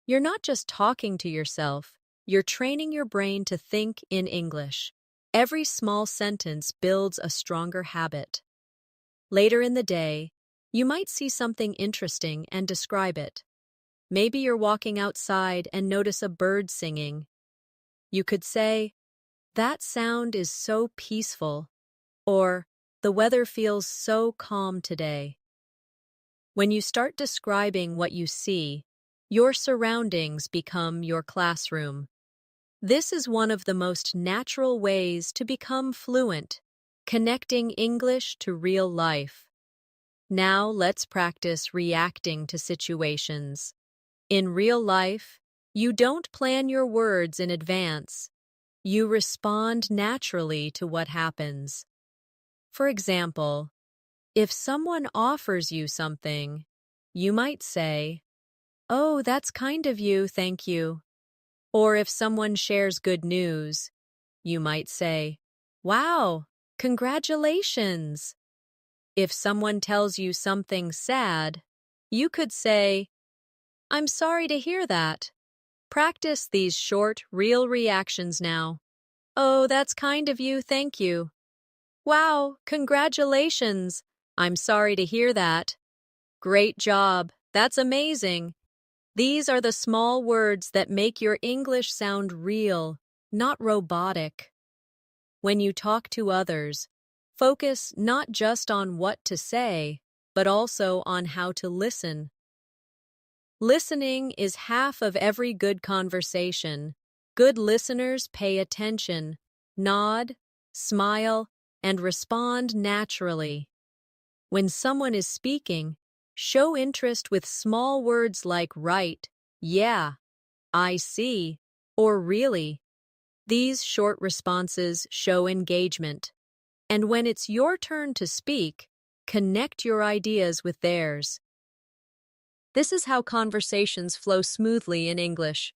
You're not just talking to yourself, you're training your brain to think in English. Every small sentence builds a stronger habit. Later in the day, you might see something interesting and describe it. Maybe you're walking outside and notice a bird singing. You could say, "That sound is so peaceful," or "The weather feels so calm today." When you start describing what you see, your surroundings become your classroom. This is one of the most natural ways to become fluent, connecting English to real life. Now let's practice reacting to situations. In real life, you don't plan your words in advance. You respond naturally to what happens. For example, if someone offers you something, you might say, "Oh, that's kind of you, thank you." Or if someone shares good news, you might say, "Wow, congratulations." If someone tells you something sad, you could say, "I'm sorry to hear that." Practice these short, real reactions now. "Oh, that's kind of you, thank you." "Wow, congratulations. I'm sorry to hear that." "Great job. That's amazing." These are the small words that make your English sound real, not robotic. When you talk to others, focus not just on what to say, but also on how to listen. Listening is half of every good conversation. Good listeners pay attention, nod, smile, and respond naturally. When someone is speaking, show interest with small words like right, yeah, I see, or really. These short responses show engagement. And when it's your turn to speak, connect your ideas with theirs. This is how conversations flow smoothly in English.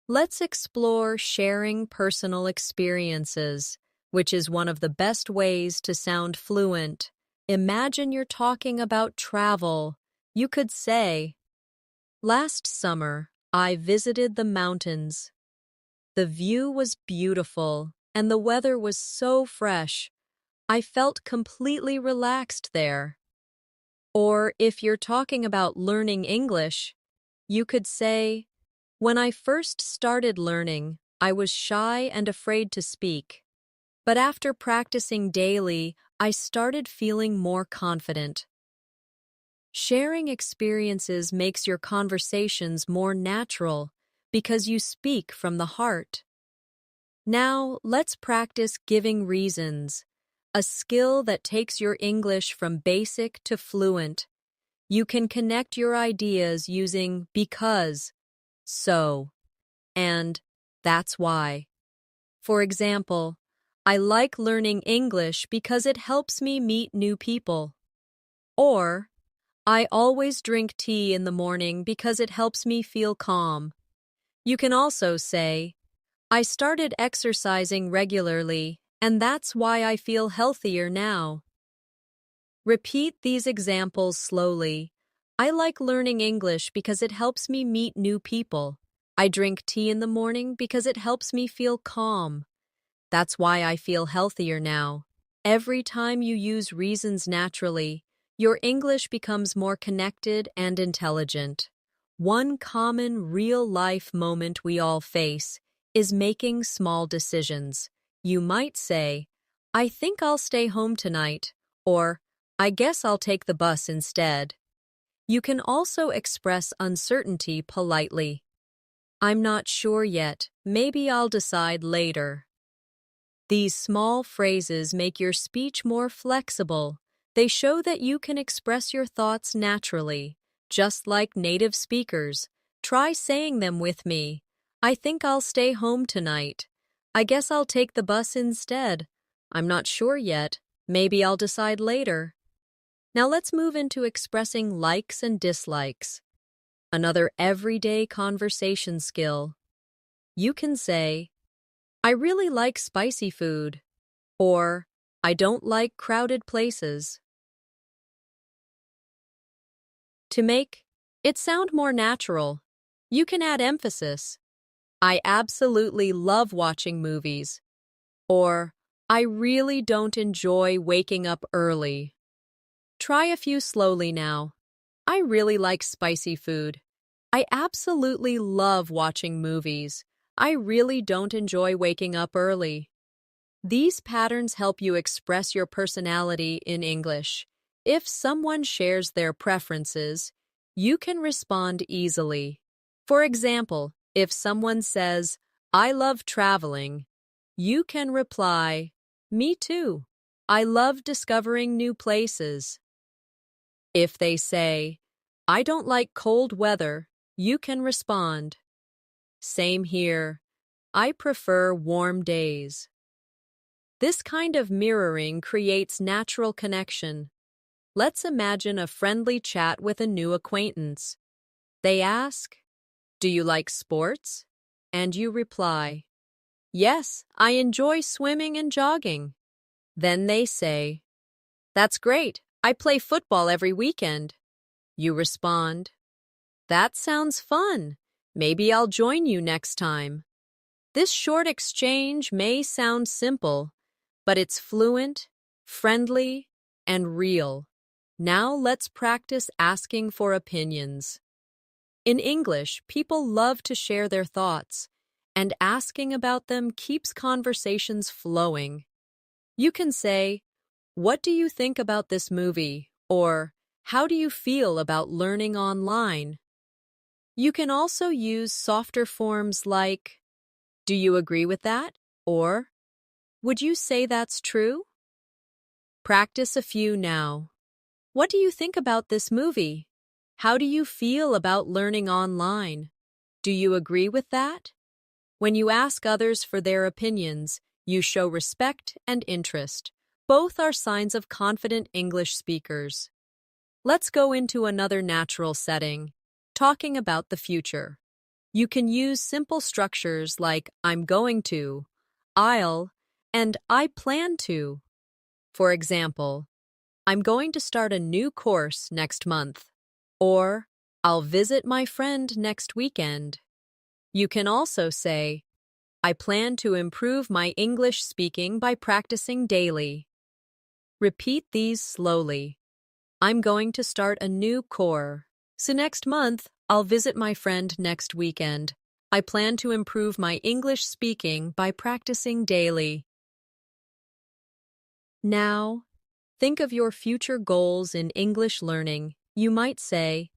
Let's explore sharing personal experiences, which is one of the best ways to sound fluent. Imagine you're talking about travel. You could say, "Last summer, I visited the mountains. The view was beautiful, and the weather was so fresh. I felt completely relaxed there." Or if you're talking about learning English, you could say, "When I first started learning, I was shy and afraid to speak. But after practicing daily, I started feeling more confident." Sharing experiences makes your conversations more natural because you speak from the heart. Now, let's practice giving reasons, a skill that takes your English from basic to fluent. You can connect your ideas using because, so, and that's why. For example, I like learning English because it helps me meet new people. Or, I always drink tea in the morning because it helps me feel calm. You can also say, I started exercising regularly, and that's why I feel healthier now. Repeat these examples slowly. I like learning English because it helps me meet new people. I drink tea in the morning because it helps me feel calm. That's why I feel healthier now. Every time you use reasons naturally, your English becomes more connected and intelligent. One common real-life moment we all face is making small decisions. You might say, "I think I'll stay home tonight," or "I guess I'll take the bus instead." You can also express uncertainty politely. "I'm not sure yet. Maybe I'll decide later." These small phrases make your speech more flexible. They show that you can express your thoughts naturally, just like native speakers. Try saying them with me. "I think I'll stay home tonight." "I guess I'll take the bus instead." "I'm not sure yet. Maybe I'll decide later." Now let's move into expressing likes and dislikes. Another everyday conversation skill. You can say, "I really like spicy food," or "I don't like crowded places." To make it sound more natural, you can add emphasis. "I absolutely love watching movies," or "I really don't enjoy waking up early." Try a few slowly now. I really like spicy food. I absolutely love watching movies. I really don't enjoy waking up early. These patterns help you express your personality in English. If someone shares their preferences, you can respond easily. For example, if someone says, "I love traveling," you can reply, "Me too." I love discovering new places. If they say, I don't like cold weather, you can respond, same here. I prefer warm days. This kind of mirroring creates natural connection. Let's imagine a friendly chat with a new acquaintance. They ask, do you like sports? And you reply, yes, I enjoy swimming and jogging. Then they say, that's great. I play football every weekend. You respond, that sounds fun. Maybe I'll join you next time. This short exchange may sound simple, but it's fluent, friendly, and real. Now let's practice asking for opinions. In English, people love to share their thoughts, and asking about them keeps conversations flowing. You can say, what do you think about this movie? Or, how do you feel about learning online? You can also use softer forms like, do you agree with that? Or, would you say that's true? Practice a few now. What do you think about this movie? How do you feel about learning online? Do you agree with that? When you ask others for their opinions, you show respect and interest. Both are signs of confident English speakers. Let's go into another natural setting, talking about the future. You can use simple structures like I'm going to, I'll, and I plan to. For example, I'm going to start a new course next month, or I'll visit my friend next weekend. You can also say, I plan to improve my English speaking by practicing daily. Repeat these slowly. I'm going to start a new course. So next month, I'll visit my friend next weekend. I plan to improve my English speaking by practicing daily. Now, think of your future goals in English learning. You might say,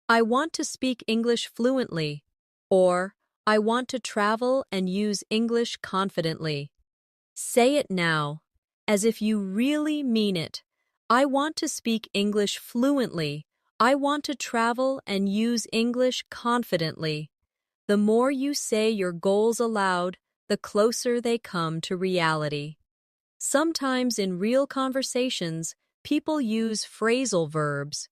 I want to speak English fluently, or I want to travel and use English confidently. Say it now, as if you really mean it. I want to speak English fluently. I want to travel and use English confidently. The more you say your goals aloud, the closer they come to reality. Sometimes in real conversations, people use phrasal verbs,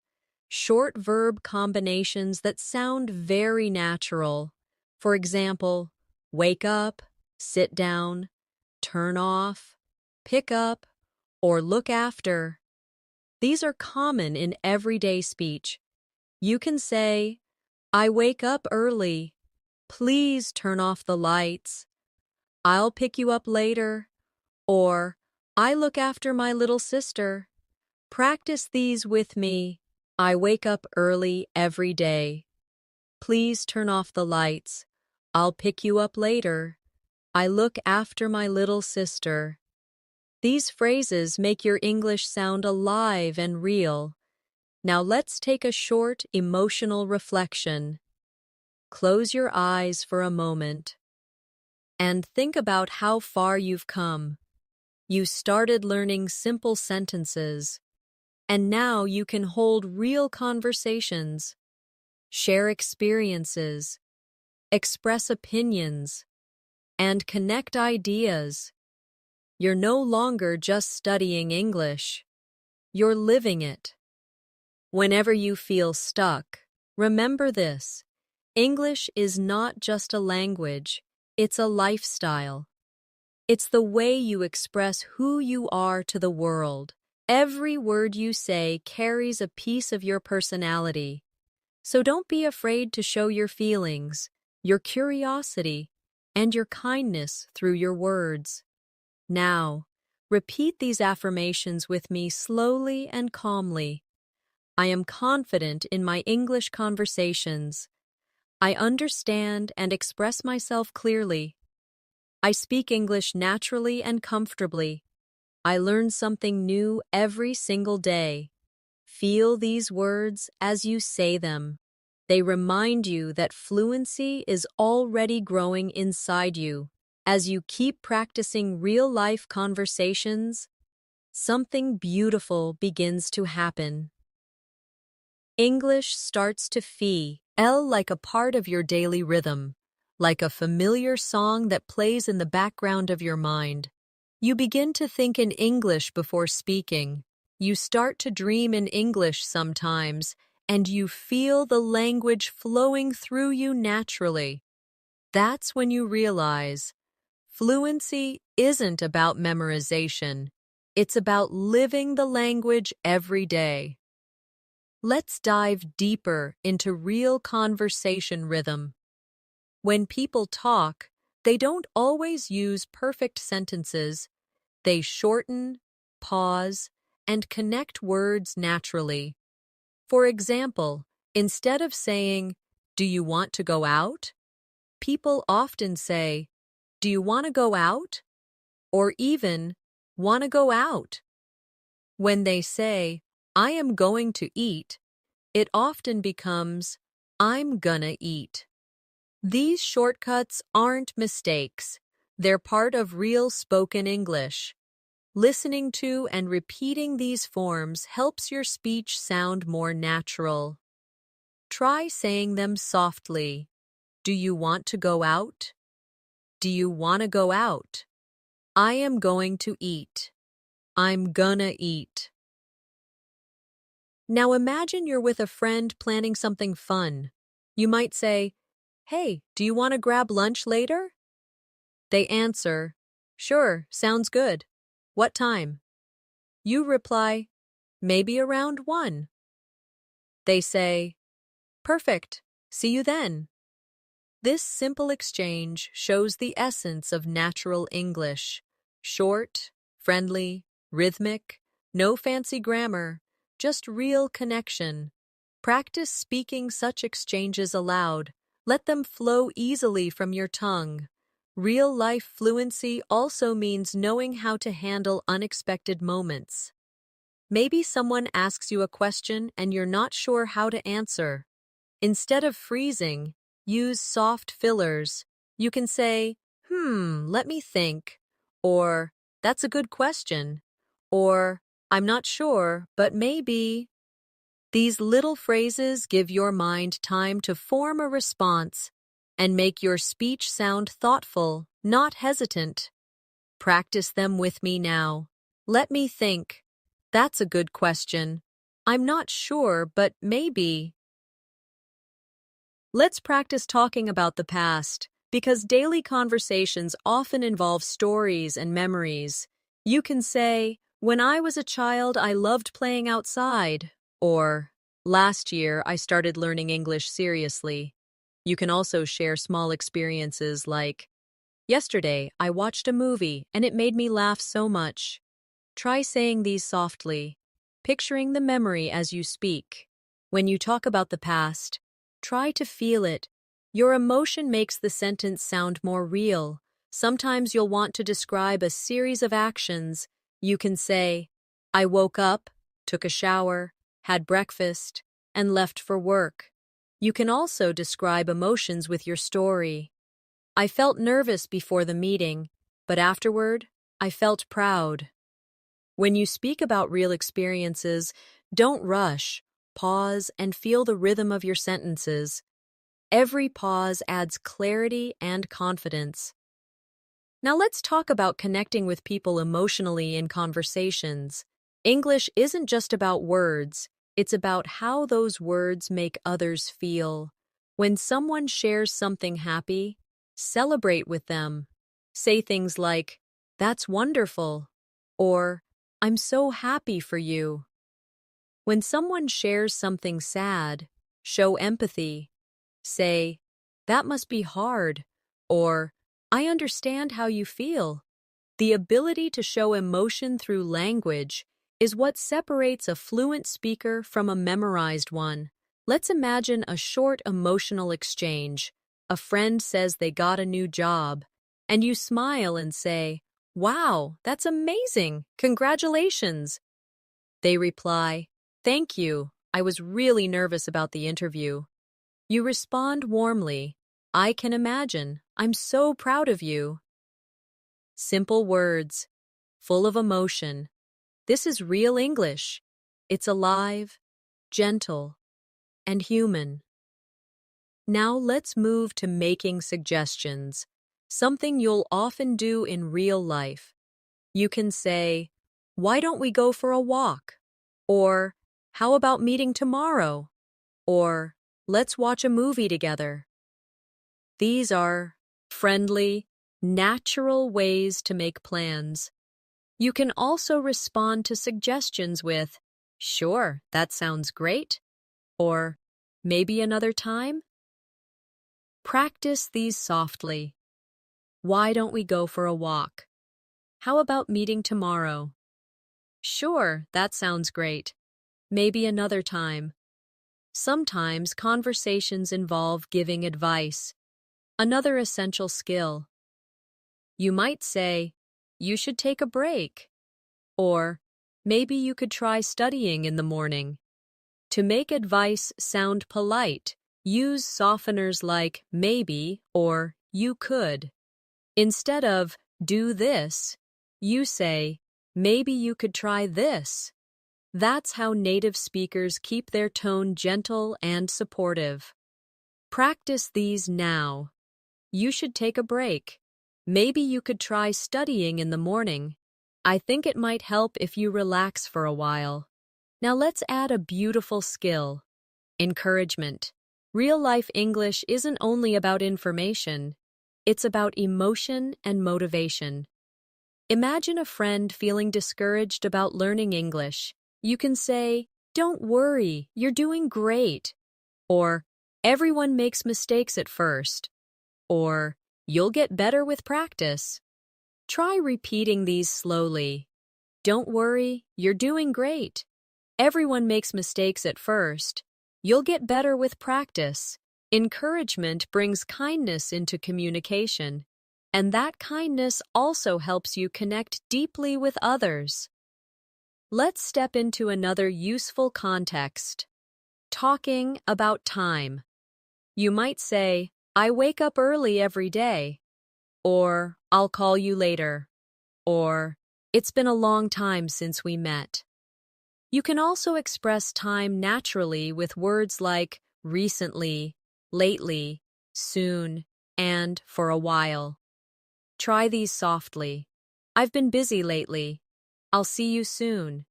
short verb combinations that sound very natural. For example, wake up, sit down, turn off, pick up, or look after. These are common in everyday speech. You can say, I wake up early. Please turn off the lights. I'll pick you up later. Or, I look after my little sister. Practice these with me. I wake up early every day. Please turn off the lights. I'll pick you up later. I look after my little sister. These phrases make your English sound alive and real. Now let's take a short, emotional reflection. Close your eyes for a moment and think about how far you've come. You started learning simple sentences, and now you can hold real conversations, share experiences, express opinions, and connect ideas. You're no longer just studying English. You're living it. Whenever you feel stuck, remember this. English is not just a language, it's a lifestyle. It's the way you express who you are to the world. Every word you say carries a piece of your personality. So don't be afraid to show your feelings, your curiosity, and your kindness through your words. Now, repeat these affirmations with me slowly and calmly. I am confident in my English conversations. I understand and express myself clearly. I speak English naturally and comfortably. I learn something new every single day. Feel these words as you say them. They remind you that fluency is already growing inside you. As you keep practicing real-life conversations, something beautiful begins to happen. English starts to feel like a part of your daily rhythm, like a familiar song that plays in the background of your mind. You begin to think in English before speaking. You start to dream in English sometimes, and you feel the language flowing through you naturally. That's when you realize fluency isn't about memorization. It's about living the language every day. Let's dive deeper into real conversation rhythm. When people talk, they don't always use perfect sentences. They shorten, pause, and connect words naturally. For example, instead of saying, "Do you want to go out?" people often say, "Do you want to go out?" or even, "Want to go out?" When they say, "I am going to eat," it often becomes, "I'm gonna eat." These shortcuts aren't mistakes. They're part of real spoken English. Listening to and repeating these forms helps your speech sound more natural. Try saying them softly. Do you want to go out? Do you want to go out? I am going to eat. I'm gonna eat. Now imagine you're with a friend planning something fun. You might say, "Hey, do you want to grab lunch later?" They answer, "Sure, sounds good. What time?" You reply, "Maybe around 1." They say, "Perfect. See you then." This simple exchange shows the essence of natural English. Short, friendly, rhythmic, no fancy grammar, just real connection. Practice speaking such exchanges aloud. Let them flow easily from your tongue. Real-life fluency also means knowing how to handle unexpected moments. Maybe someone asks you a question and you're not sure how to answer. Instead of freezing, use soft fillers. You can say, let me think," or "That's a good question," or "I'm not sure, but maybe." These little phrases give your mind time to form a response and make your speech sound thoughtful, not hesitant. Practice them with me now. Let me think. That's a good question. I'm not sure, but maybe. Let's practice talking about the past, because daily conversations often involve stories and memories. You can say, "When I was a child, I loved playing outside," or "Last year, I started learning English seriously." You can also share small experiences like, "Yesterday, I watched a movie and it made me laugh so much." Try saying these softly, picturing the memory as you speak. When you talk about the past, try to feel it. Your emotion makes the sentence sound more real. Sometimes you'll want to describe a series of actions. You can say, "I woke up, took a shower, had breakfast, and left for work." You can also describe emotions with your story. "I felt nervous before the meeting, but afterward, I felt proud." When you speak about real experiences, don't rush. Pause and feel the rhythm of your sentences. Every pause adds clarity and confidence. Now let's talk about connecting with people emotionally in conversations. English isn't just about words, it's about how those words make others feel. When someone shares something happy, celebrate with them. Say things like, "That's wonderful," or "I'm so happy for you." When someone shares something sad, show empathy. Say, "That must be hard," or "I understand how you feel." The ability to show emotion through language is what separates a fluent speaker from a memorized one. Let's imagine a short emotional exchange. A friend says they got a new job, and you smile and say, "Wow, that's amazing! Congratulations!" They reply, "Thank you. I was really nervous about the interview." You respond warmly, "I can imagine. I'm so proud of you." Simple words, full of emotion. This is real English. It's alive, gentle, and human. Now let's move to making suggestions, something you'll often do in real life. You can say, "Why don't we go for a walk?" Or, "How about meeting tomorrow?" Or, "Let's watch a movie together." These are friendly, natural ways to make plans. You can also respond to suggestions with, "Sure, that sounds great," or "Maybe another time?" Practice these softly. Why don't we go for a walk? How about meeting tomorrow? Sure, that sounds great. Maybe another time. Sometimes conversations involve giving advice, another essential skill. You might say, "You should take a break," or "Maybe you could try studying in the morning." To make advice sound polite, use softeners like maybe or you could. Instead of "do this," you say, "Maybe you could try this." That's how native speakers keep their tone gentle and supportive. Practice these now. You should take a break. Maybe you could try studying in the morning. I think it might help if you relax for a while. Now let's add a beautiful skill: encouragement. Real-life English isn't only about information, it's about emotion and motivation. Imagine a friend feeling discouraged about learning English. You can say, "Don't worry, you're doing great." Or, "Everyone makes mistakes at first." Or, "You'll get better with practice." Try repeating these slowly. "Don't worry, you're doing great." "Everyone makes mistakes at first." "You'll get better with practice." Encouragement brings kindness into communication, and that kindness also helps you connect deeply with others. Let's step into another useful context: talking about time. You might say, "I wake up early every day," or "I'll call you later," or "It's been a long time since we met." You can also express time naturally with words like recently, lately, soon, and for a while. Try these softly. "I've been busy lately." "I'll see you soon."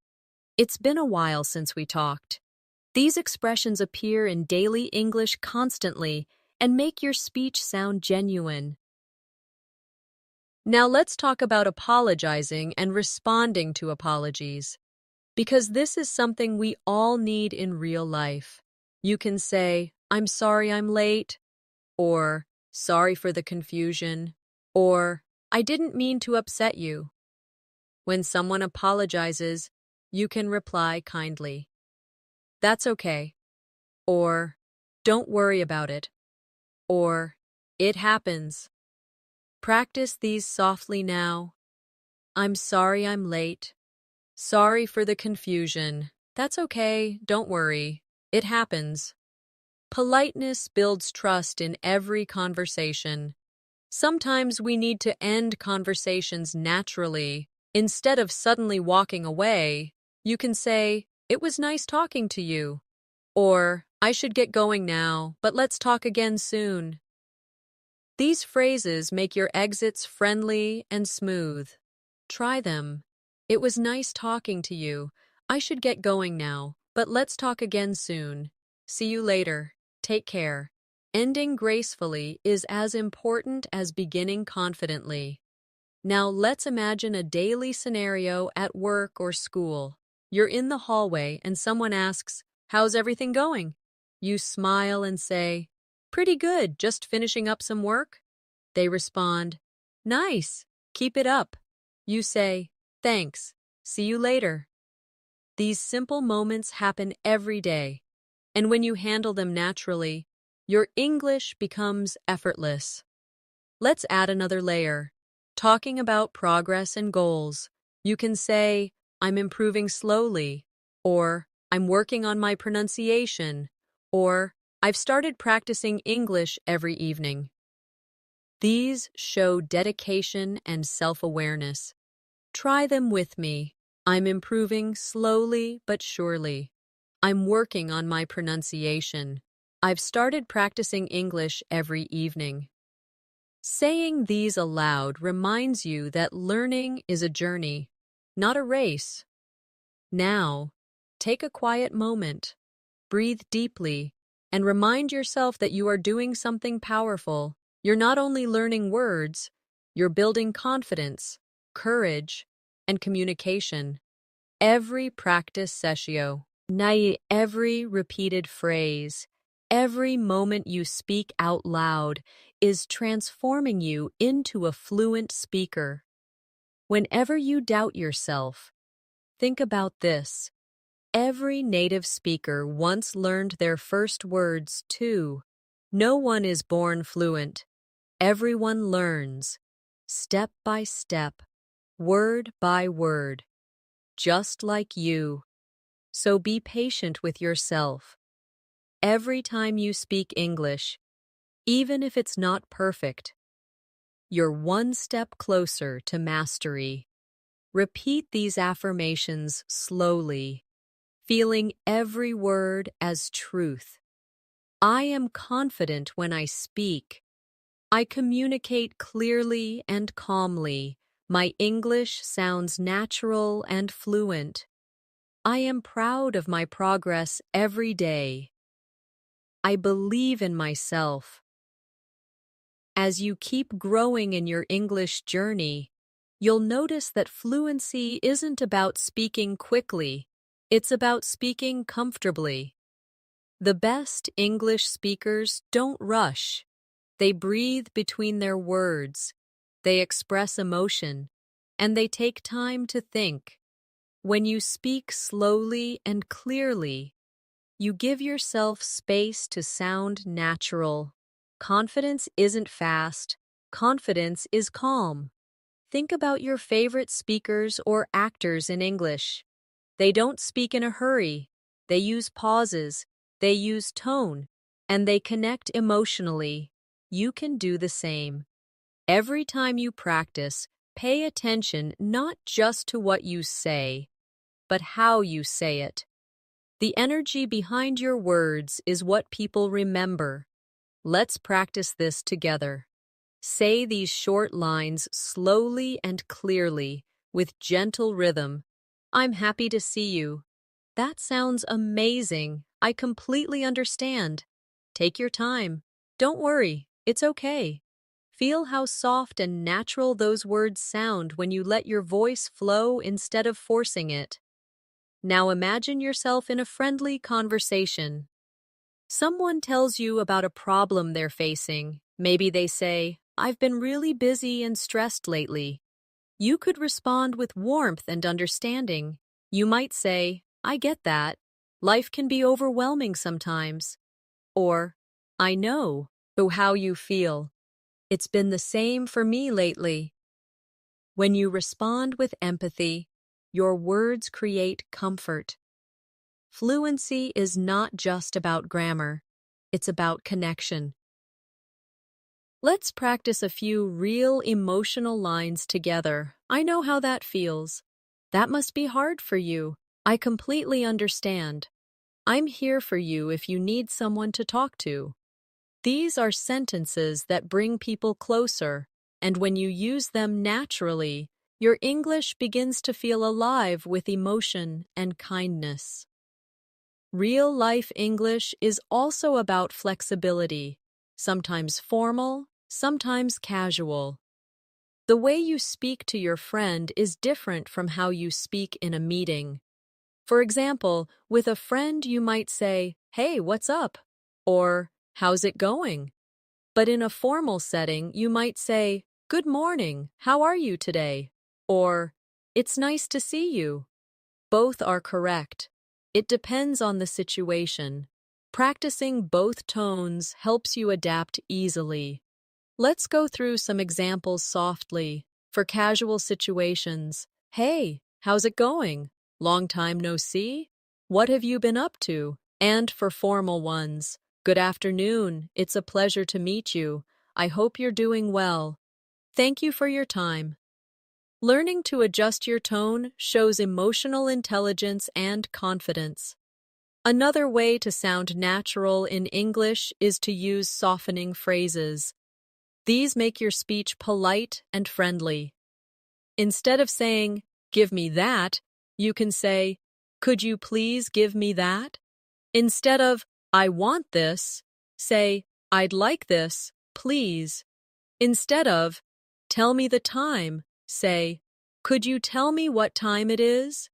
"It's been a while since we talked." These expressions appear in daily English constantly and make your speech sound genuine. Now let's talk about apologizing and responding to apologies, because this is something we all need in real life. You can say, "I'm sorry I'm late," or "Sorry for the confusion," or "I didn't mean to upset you." When someone apologizes, you can reply kindly, "That's okay," or "Don't worry about it," or "It happens." Practice these softly now. "I'm sorry I'm late." "Sorry for the confusion." "That's okay, don't worry. It happens." Politeness builds trust in every conversation. Sometimes we need to end conversations naturally. Instead of suddenly walking away, you can say, "It was nice talking to you," or "I should get going now, but let's talk again soon." These phrases make your exits friendly and smooth. Try them. "It was nice talking to you. I should get going now, but let's talk again soon. See you later. Take care." Ending gracefully is as important as beginning confidently. Now let's imagine a daily scenario at work or school. You're in the hallway and someone asks, "How's everything going?" You smile and say, "Pretty good, just finishing up some work." They respond, "Nice, keep it up." You say, "Thanks, see you later." These simple moments happen every day, and when you handle them naturally, your English becomes effortless. Let's add another layer. Talking about progress and goals. You can say, "I'm improving slowly," or "I'm working on my pronunciation," or "I've started practicing English every evening." These show dedication and self-awareness. Try them with me. I'm improving slowly but surely. I'm working on my pronunciation. I've started practicing English every evening. Saying these aloud reminds you that learning is a journey, not a race. Now, take a quiet moment, breathe deeply, and remind yourself that you are doing something powerful. You're not only learning words, you're building confidence, courage, and communication. Every practice session, every repeated phrase, every moment you speak out loud is transforming you into a fluent speaker. Whenever you doubt yourself, think about this. Every native speaker once learned their first words too. No one is born fluent. Everyone learns, step by step, word by word, just like you. So be patient with yourself. Every time you speak English, even if it's not perfect, you're one step closer to mastery. Repeat these affirmations slowly, feeling every word as truth. I am confident when I speak. I communicate clearly and calmly. My English sounds natural and fluent. I am proud of my progress every day. I believe in myself. As you keep growing in your English journey, you'll notice that fluency isn't about speaking quickly. It's about speaking comfortably. The best English speakers don't rush. They breathe between their words. They express emotion, and they take time to think. When you speak slowly and clearly, you give yourself space to sound natural. Confidence isn't fast. Confidence is calm. Think about your favorite speakers or actors in English. They don't speak in a hurry. They use pauses. They use tone. And they connect emotionally. You can do the same. Every time you practice, pay attention not just to what you say, but how you say it. The energy behind your words is what people remember. Let's practice this together. Say these short lines slowly and clearly, with gentle rhythm. I'm happy to see you. That sounds amazing. I completely understand. Take your time. Don't worry, it's okay. Feel how soft and natural those words sound when you let your voice flow instead of forcing it. Now imagine yourself in a friendly conversation. Someone tells you about a problem they're facing. Maybe they say, I've been really busy and stressed lately. You could respond with warmth and understanding. You might say, I get that. Life can be overwhelming sometimes. Or, I know how you feel. It's been the same for me lately. When you respond with empathy, your words create comfort. Fluency is not just about grammar, it's about connection. Let's practice a few real emotional lines together. I know how that feels. That must be hard for you. I completely understand. I'm here for you if you need someone to talk to. These are sentences that bring people closer, and when you use them naturally, your English begins to feel alive with emotion and kindness. Real-life English is also about flexibility, sometimes formal, sometimes casual. The way you speak to your friend is different from how you speak in a meeting. For example, with a friend you might say, "Hey, what's up?" or "How's it going?" But in a formal setting, you might say, "Good morning, how are you today?" or "It's nice to see you." Both are correct. It depends on the situation. Practicing both tones helps you adapt easily. Let's go through some examples softly. For casual situations, "Hey, how's it going? Long time no see? What have you been up to?" And for formal ones, "Good afternoon. It's a pleasure to meet you. I hope you're doing well. Thank you for your time." Learning to adjust your tone shows emotional intelligence and confidence. Another way to sound natural in English is to use softening phrases. These make your speech polite and friendly. Instead of saying, "Give me that," you can say, "Could you please give me that?" Instead of, "I want this," say, "I'd like this, please." Instead of, "Tell me the time," say, "Could you tell me what time it is?"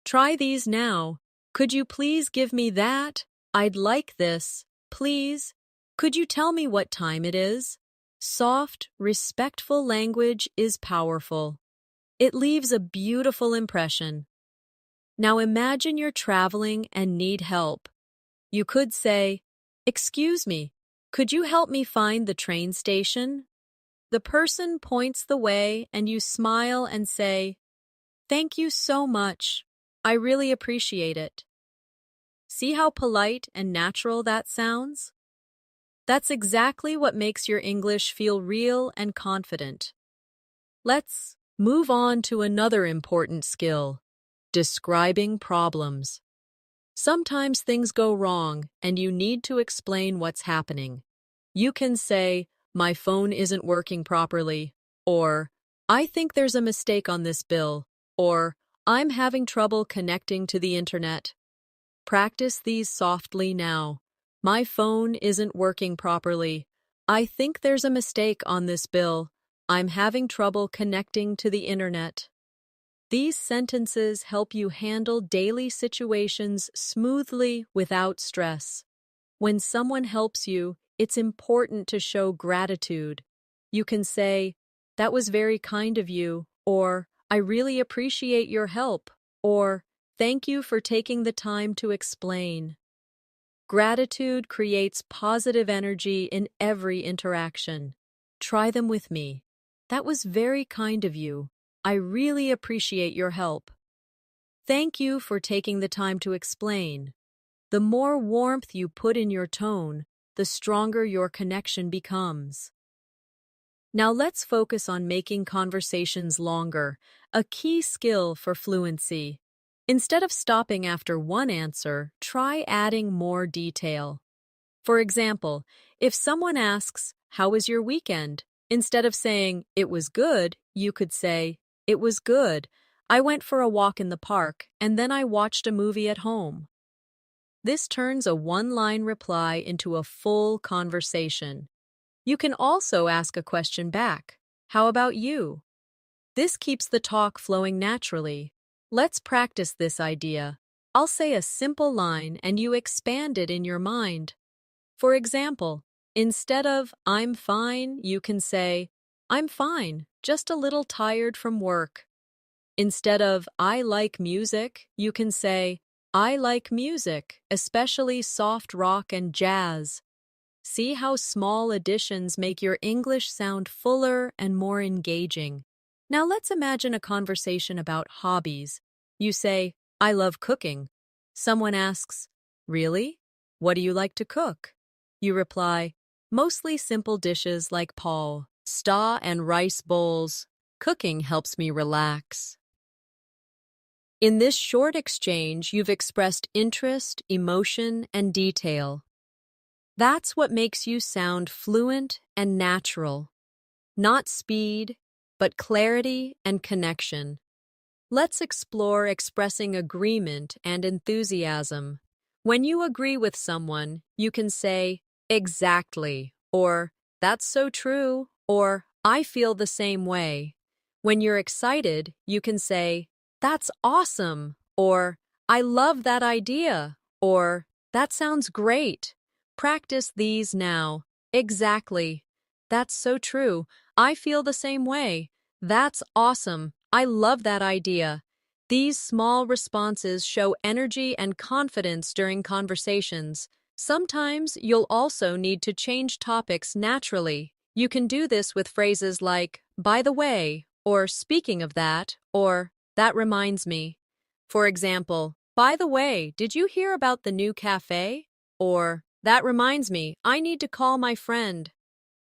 Try these now. Could you please give me that? I'd like this, please. Could you tell me what time it is? Soft, respectful language is powerful. It leaves a beautiful impression. Now imagine you're traveling and need help. You could say, "Excuse me, could you help me find the train station?" The person points the way and you smile and say, "Thank you so much. I really appreciate it." See how polite and natural that sounds? That's exactly what makes your English feel real and confident. Let's move on to another important skill, describing problems. Sometimes things go wrong and you need to explain what's happening. You can say, "My phone isn't working properly," or "I think there's a mistake on this bill," or "I'm having trouble connecting to the internet." Practice these softly now. "My phone isn't working properly. I think there's a mistake on this bill. I'm having trouble connecting to the internet." These sentences help you handle daily situations smoothly without stress. When someone helps you, it's important to show gratitude. You can say, "That was very kind of you," or "I really appreciate your help," or "Thank you for taking the time to explain." Gratitude creates positive energy in every interaction. Try them with me. "That was very kind of you. I really appreciate your help." Thank you for taking the time to explain. The more warmth you put in your tone, the stronger your connection becomes. Now let's focus on making conversations longer, a key skill for fluency. Instead of stopping after one answer, try adding more detail. For example, if someone asks, "How was your weekend?" instead of saying, "It was good," you could say, "It was good. I went for a walk in the park, and then I watched a movie at home." This turns a one-line reply into a full conversation. You can also ask a question back. "How about you?" This keeps the talk flowing naturally. Let's practice this idea. I'll say a simple line and you expand it in your mind. For example, instead of "I'm fine," you can say, "I'm fine, just a little tired from work." Instead of "I like music," you can say, "I like music, especially soft rock and jazz." See how small additions make your English sound fuller and more engaging. Now let's imagine a conversation about hobbies. You say, "I love cooking." Someone asks, "Really? What do you like to cook?" You reply, "Mostly simple dishes like pasta and rice bowls. Cooking helps me relax." In this short exchange, you've expressed interest, emotion, and detail. That's what makes you sound fluent and natural. Not speed, but clarity and connection. Let's explore expressing agreement and enthusiasm. When you agree with someone, you can say, "Exactly," or "That's so true," or "I feel the same way." When you're excited, you can say, "That's awesome," or "I love that idea," or "That sounds great." Practice these now. "Exactly." "That's so true. I feel the same way." "That's awesome. I love that idea." These small responses show energy and confidence during conversations. Sometimes you'll also need to change topics naturally. You can do this with phrases like, "By the way," or "Speaking of that," or "That reminds me." For example, "By the way, did you hear about the new cafe?" Or, "That reminds me, I need to call my friend."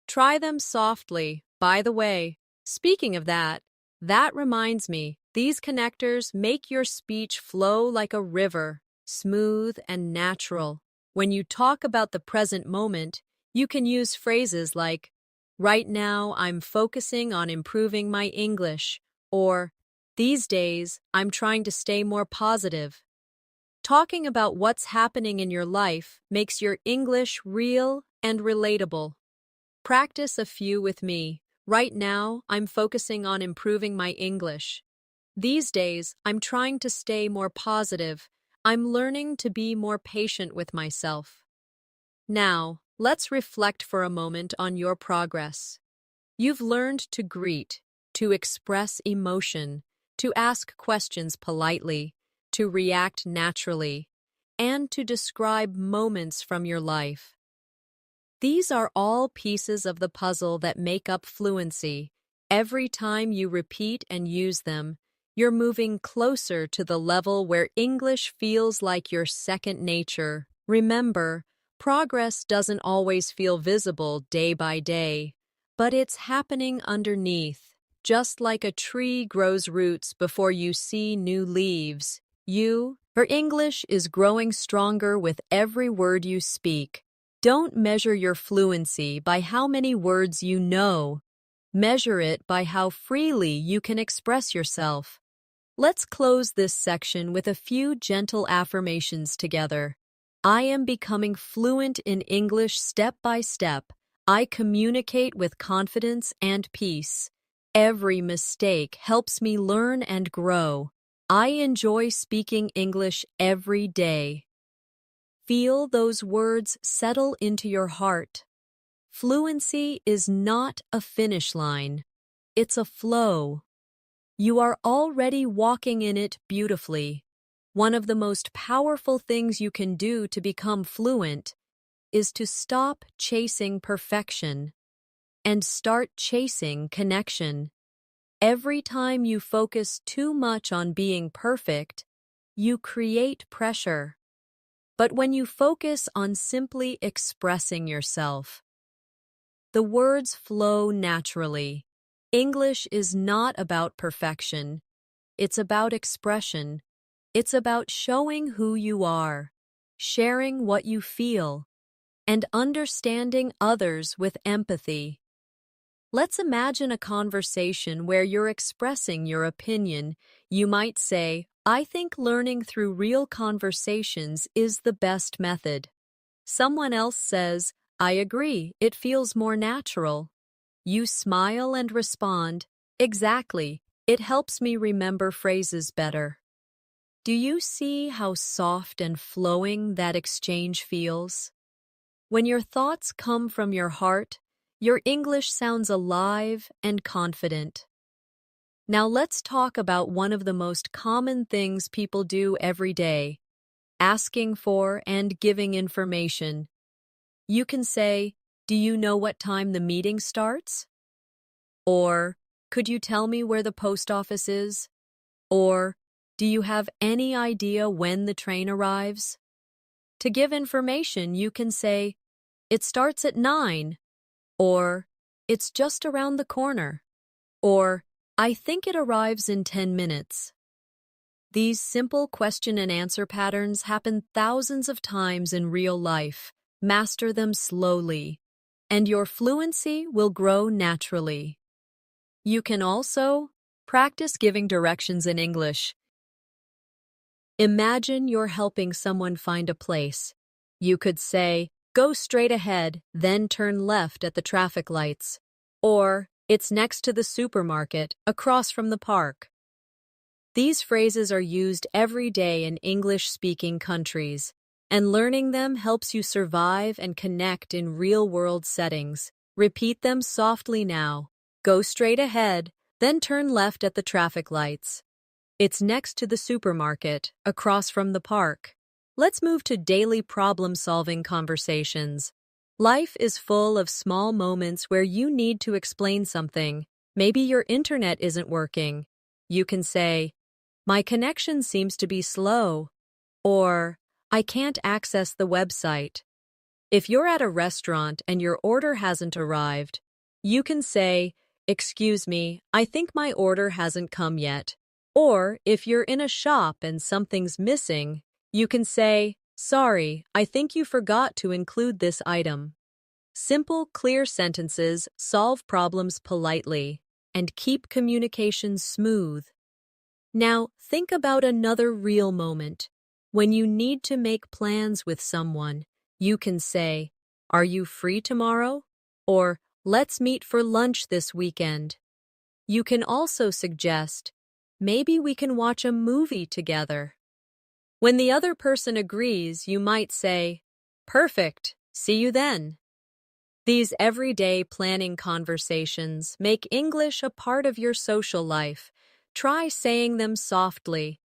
Try them softly. "By the way, speaking of that." That reminds me, these connectors make your speech flow like a river, smooth and natural. When you talk about the present moment, you can use phrases like, right now I'm focusing on improving my English, or these days I'm trying to stay more positive. Talking about what's happening in your life makes your English real and relatable. Practice a few with me. Right now, I'm focusing on improving my English. These days, I'm trying to stay more positive. I'm learning to be more patient with myself. Now, let's reflect for a moment on your progress. You've learned to greet, to express emotion, to ask questions politely, to react naturally, and to describe moments from your life. These are all pieces of the puzzle that make up fluency. Every time you repeat and use them, you're moving closer to the level where English feels like your second nature. Remember, progress doesn't always feel visible day by day, but it's happening underneath. Just like a tree grows roots before you see new leaves, your English is growing stronger with every word you speak. Don't measure your fluency by how many words you know. Measure it by how freely you can express yourself. Let's close this section with a few gentle affirmations together. I am becoming fluent in English step by step. I communicate with confidence and peace. Every mistake helps me learn and grow. I enjoy speaking English every day. Feel those words settle into your heart. Fluency is not a finish line. It's a flow. You are already walking in it beautifully. One of the most powerful things you can do to become fluent is to stop chasing perfection and start chasing connection. Every time you focus too much on being perfect, you create pressure. But when you focus on simply expressing yourself, the words flow naturally. English is not about perfection. It's about expression. It's about showing who you are, sharing what you feel, and understanding others with empathy. Let's imagine a conversation where you're expressing your opinion. You might say, I think learning through real conversations is the best method. Someone else says, I agree, it feels more natural. You smile and respond, exactly, it helps me remember phrases better. Do you see how soft and flowing that exchange feels? When your thoughts come from your heart, your English sounds alive and confident. Now let's talk about one of the most common things people do every day, asking for and giving information. You can say, do you know what time the meeting starts? Or, could you tell me where the post office is? Or, do you have any idea when the train arrives? To give information, you can say, it starts at 9, or it's just around the corner, or I think it arrives in 10 minutes. These simple question and answer patterns happen thousands of times in real life. Master them slowly, and your fluency will grow naturally. You can also practice giving directions in English. Imagine you're helping someone find a place. You could say, go straight ahead, then turn left at the traffic lights. Or, it's next to the supermarket, across from the park. These phrases are used every day in English-speaking countries, and learning them helps you survive and connect in real-world settings. Repeat them softly now. Go straight ahead, then turn left at the traffic lights. It's next to the supermarket, across from the park. Let's move to daily problem-solving conversations. Life is full of small moments where you need to explain something. Maybe your internet isn't working. You can say, my connection seems to be slow, or I can't access the website. If you're at a restaurant and your order hasn't arrived, you can say, "Excuse me, I think my order hasn't come yet." Or if you're in a shop and something's missing, you can say, "Sorry, I think you forgot to include this item." Simple, clear sentences solve problems politely and keep communication smooth. Now, think about another real moment. When you need to make plans with someone, you can say, "Are you free tomorrow?" Or, "Let's meet for lunch this weekend." You can also suggest, "Maybe we can watch a movie together." When the other person agrees, you might say, "Perfect, see you then." These everyday planning conversations make English a part of your social life. Try saying them softly.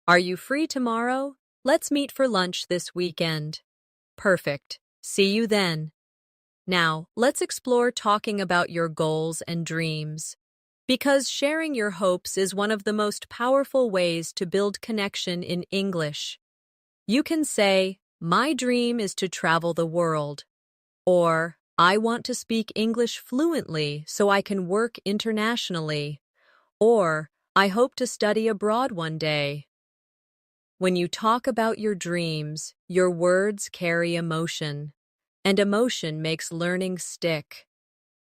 "Are you free tomorrow? Let's meet for lunch this weekend." Perfect. See you then. Now, let's explore talking about your goals and dreams. Because sharing your hopes is one of the most powerful ways to build connection in English. You can say, "My dream is to travel the world." Or, "I want to speak English fluently so I can work internationally." Or, "I hope to study abroad one day." When you talk about your dreams, your words carry emotion, and emotion makes learning stick.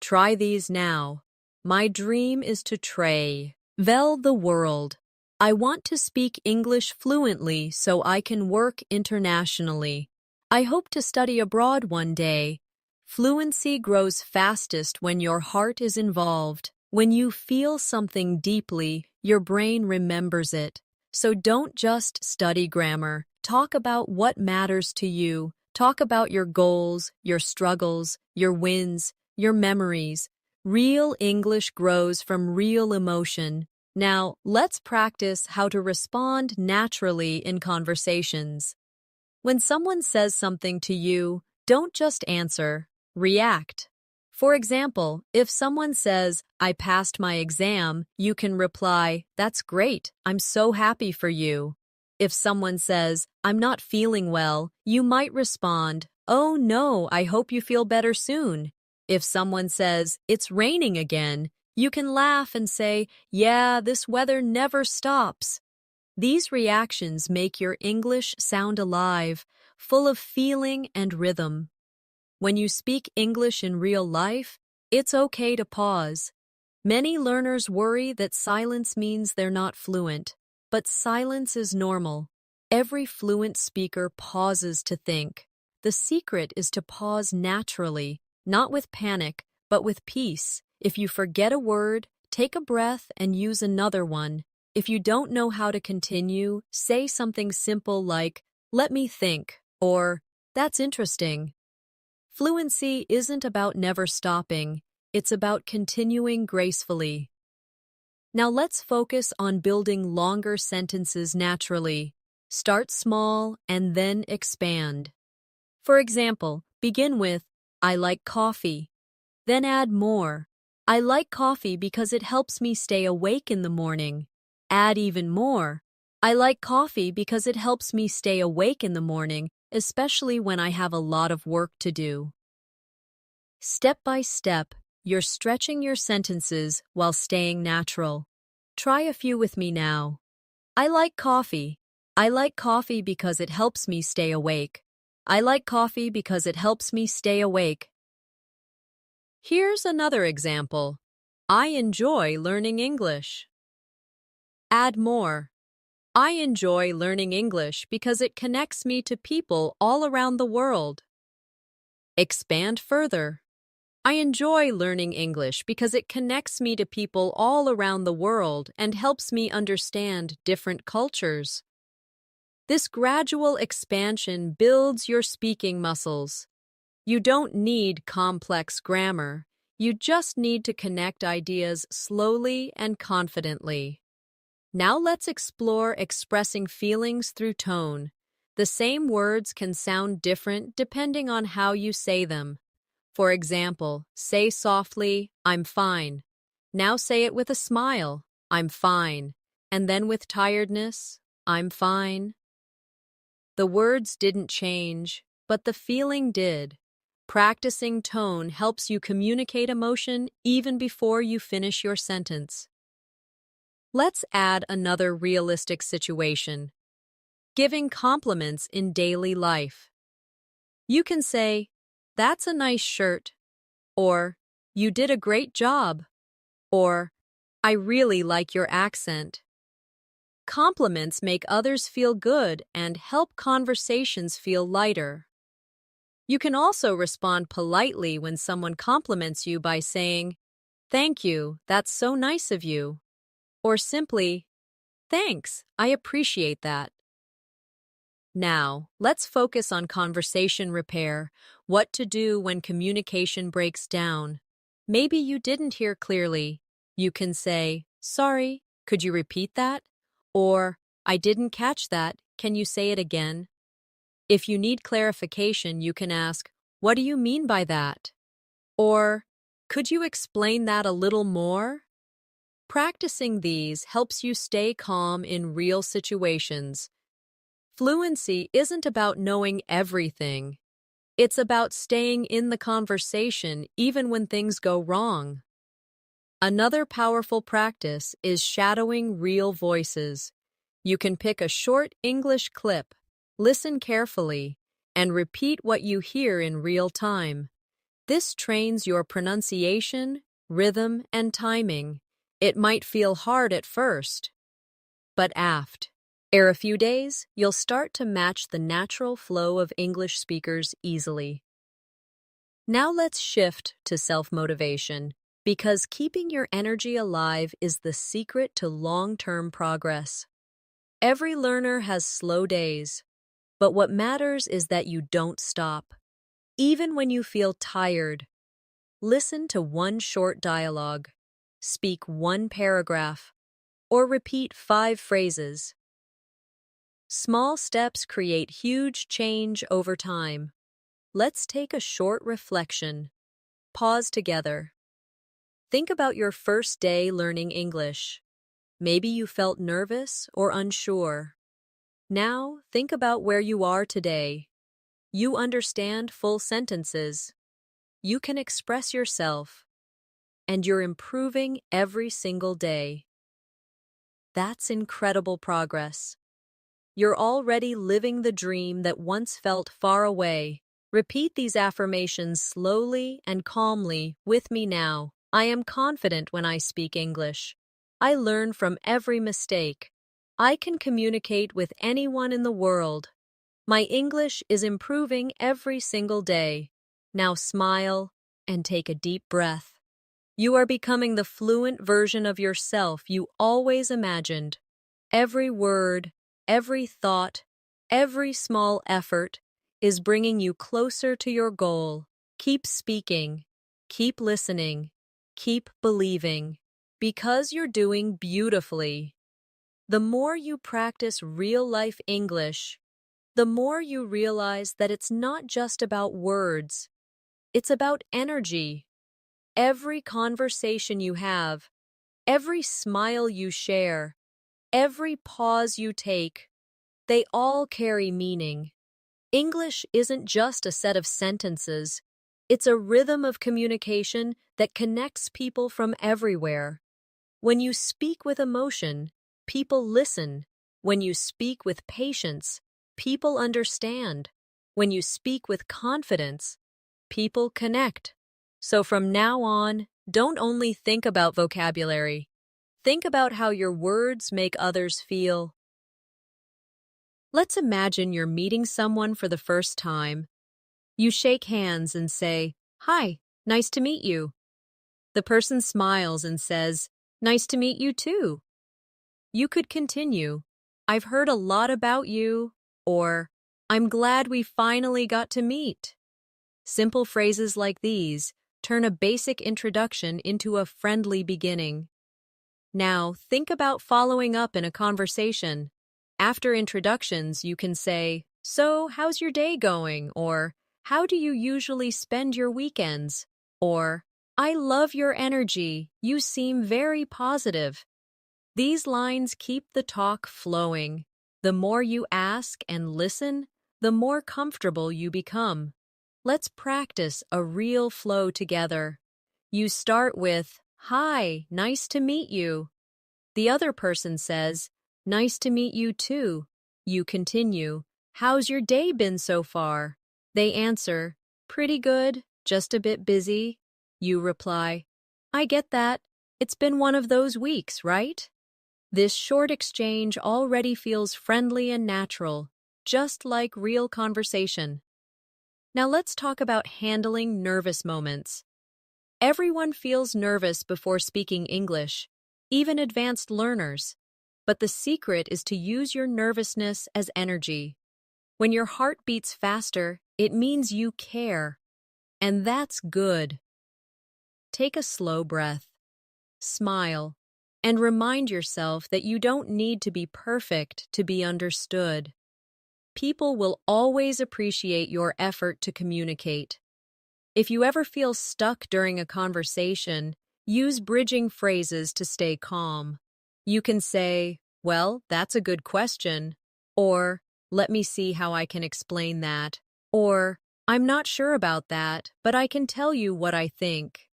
Try these now. My dream is to travel the world. I want to speak English fluently so I can work internationally. I hope to study abroad one day. Fluency grows fastest when your heart is involved. When you feel something deeply, your brain remembers it. So don't just study grammar. Talk about what matters to you. Talk about your goals, your struggles, your wins, your memories. Real English grows from real emotion. Now, let's practice how to respond naturally in conversations. When someone says something to you, don't just answer, react. For example, if someone says, "I passed my exam," you can reply, "That's great, I'm so happy for you." If someone says, "I'm not feeling well," you might respond, "Oh no, I hope you feel better soon." If someone says, "It's raining again," you can laugh and say, "Yeah, this weather never stops." These reactions make your English sound alive, full of feeling and rhythm. When you speak English in real life, it's okay to pause. Many learners worry that silence means they're not fluent, but silence is normal. Every fluent speaker pauses to think. The secret is to pause naturally, not with panic, but with peace. If you forget a word, take a breath and use another one. If you don't know how to continue, say something simple like, "Let me think," or "That's interesting." Fluency isn't about never stopping, it's about continuing gracefully. Now let's focus on building longer sentences naturally. Start small and then expand. For example, begin with, "I like coffee." Then add more. "I like coffee because it helps me stay awake in the morning." Add even more. "I like coffee because it helps me stay awake in the morning, especially when I have a lot of work to do." Step by step, you're stretching your sentences while staying natural. Try a few with me now. "I like coffee." "I like coffee because it helps me stay awake." "I like coffee because it helps me stay awake." Here's another example. "I enjoy learning English." Add more. "I enjoy learning English because it connects me to people all around the world." Expand further. "I enjoy learning English because it connects me to people all around the world and helps me understand different cultures." This gradual expansion builds your speaking muscles. You don't need complex grammar. You just need to connect ideas slowly and confidently. Now let's explore expressing feelings through tone. The same words can sound different depending on how you say them. For example, say softly, "I'm fine." Now say it with a smile, "I'm fine." And then with tiredness, "I'm fine." The words didn't change, but the feeling did. Practicing tone helps you communicate emotion even before you finish your sentence. Let's add another realistic situation: giving compliments in daily life. You can say, "That's a nice shirt," or "You did a great job," or "I really like your accent." Compliments make others feel good and help conversations feel lighter. You can also respond politely when someone compliments you by saying, "Thank you, that's so nice of you," or simply, "Thanks, I appreciate that." Now, let's focus on conversation repair, what to do when communication breaks down. Maybe you didn't hear clearly. You can say, "Sorry, could you repeat that?" Or, "I didn't catch that, can you say it again?" If you need clarification, you can ask, "What do you mean by that?" Or, "Could you explain that a little more?" Practicing these helps you stay calm in real situations. Fluency isn't about knowing everything. It's about staying in the conversation even when things go wrong. Another powerful practice is shadowing real voices. You can pick a short English clip, listen carefully, and repeat what you hear in real time. This trains your pronunciation, rhythm, and timing. It might feel hard at first, but after a few days, you'll start to match the natural flow of English speakers easily. Now let's shift to self-motivation, because keeping your energy alive is the secret to long-term progress. Every learner has slow days, but what matters is that you don't stop. Even when you feel tired, listen to one short dialogue, speak one paragraph, or repeat 5 phrases. Small steps create huge change over time. Let's take a short reflection. Pause together. Think about your first day learning English. Maybe you felt nervous or unsure. Now, think about where you are today. You understand full sentences. You can express yourself. And you're improving every single day. That's incredible progress. You're already living the dream that once felt far away. Repeat these affirmations slowly and calmly with me now. I am confident when I speak English. I learn from every mistake. I can communicate with anyone in the world. My English is improving every single day. Now smile and take a deep breath. You are becoming the fluent version of yourself you always imagined. Every word, every thought, every small effort is bringing you closer to your goal. Keep speaking, keep listening, keep believing, because you're doing beautifully. The more you practice real-life English, the more you realize that it's not just about words, it's about energy. Every conversation you have, every smile you share, every pause you take, they all carry meaning. English isn't just a set of sentences, it's a rhythm of communication that connects people from everywhere. When you speak with emotion, people listen. When you speak with patience, people understand. When you speak with confidence, people connect. So from now on, don't only think about vocabulary. Think about how your words make others feel. Let's imagine you're meeting someone for the first time. You shake hands and say, "Hi, nice to meet you." The person smiles and says, "Nice to meet you too." You could continue, "I've heard a lot about you," or "I'm glad we finally got to meet." Simple phrases like these turn a basic introduction into a friendly beginning. Now, think about following up in a conversation. After introductions, you can say, "So, how's your day going?" Or, "How do you usually spend your weekends?" Or, "I love your energy. You seem very positive." These lines keep the talk flowing. The more you ask and listen, the more comfortable you become. Let's practice a real flow together. You start with, "Hi, nice to meet you." The other person says, "Nice to meet you too." You continue, "How's your day been so far?" They answer, "Pretty good, just a bit busy." You reply, "I get that. It's been one of those weeks, right?" This short exchange already feels friendly and natural, just like real conversation. Now let's talk about handling nervous moments. Everyone feels nervous before speaking English, even advanced learners. But the secret is to use your nervousness as energy. When your heart beats faster, it means you care. And that's good. Take a slow breath, smile, and remind yourself that you don't need to be perfect to be understood. People will always appreciate your effort to communicate. If you ever feel stuck during a conversation, use bridging phrases to stay calm. You can say, "Well, that's a good question," or "Let me see how I can explain that," or "I'm not sure about that, but I can tell you what I think."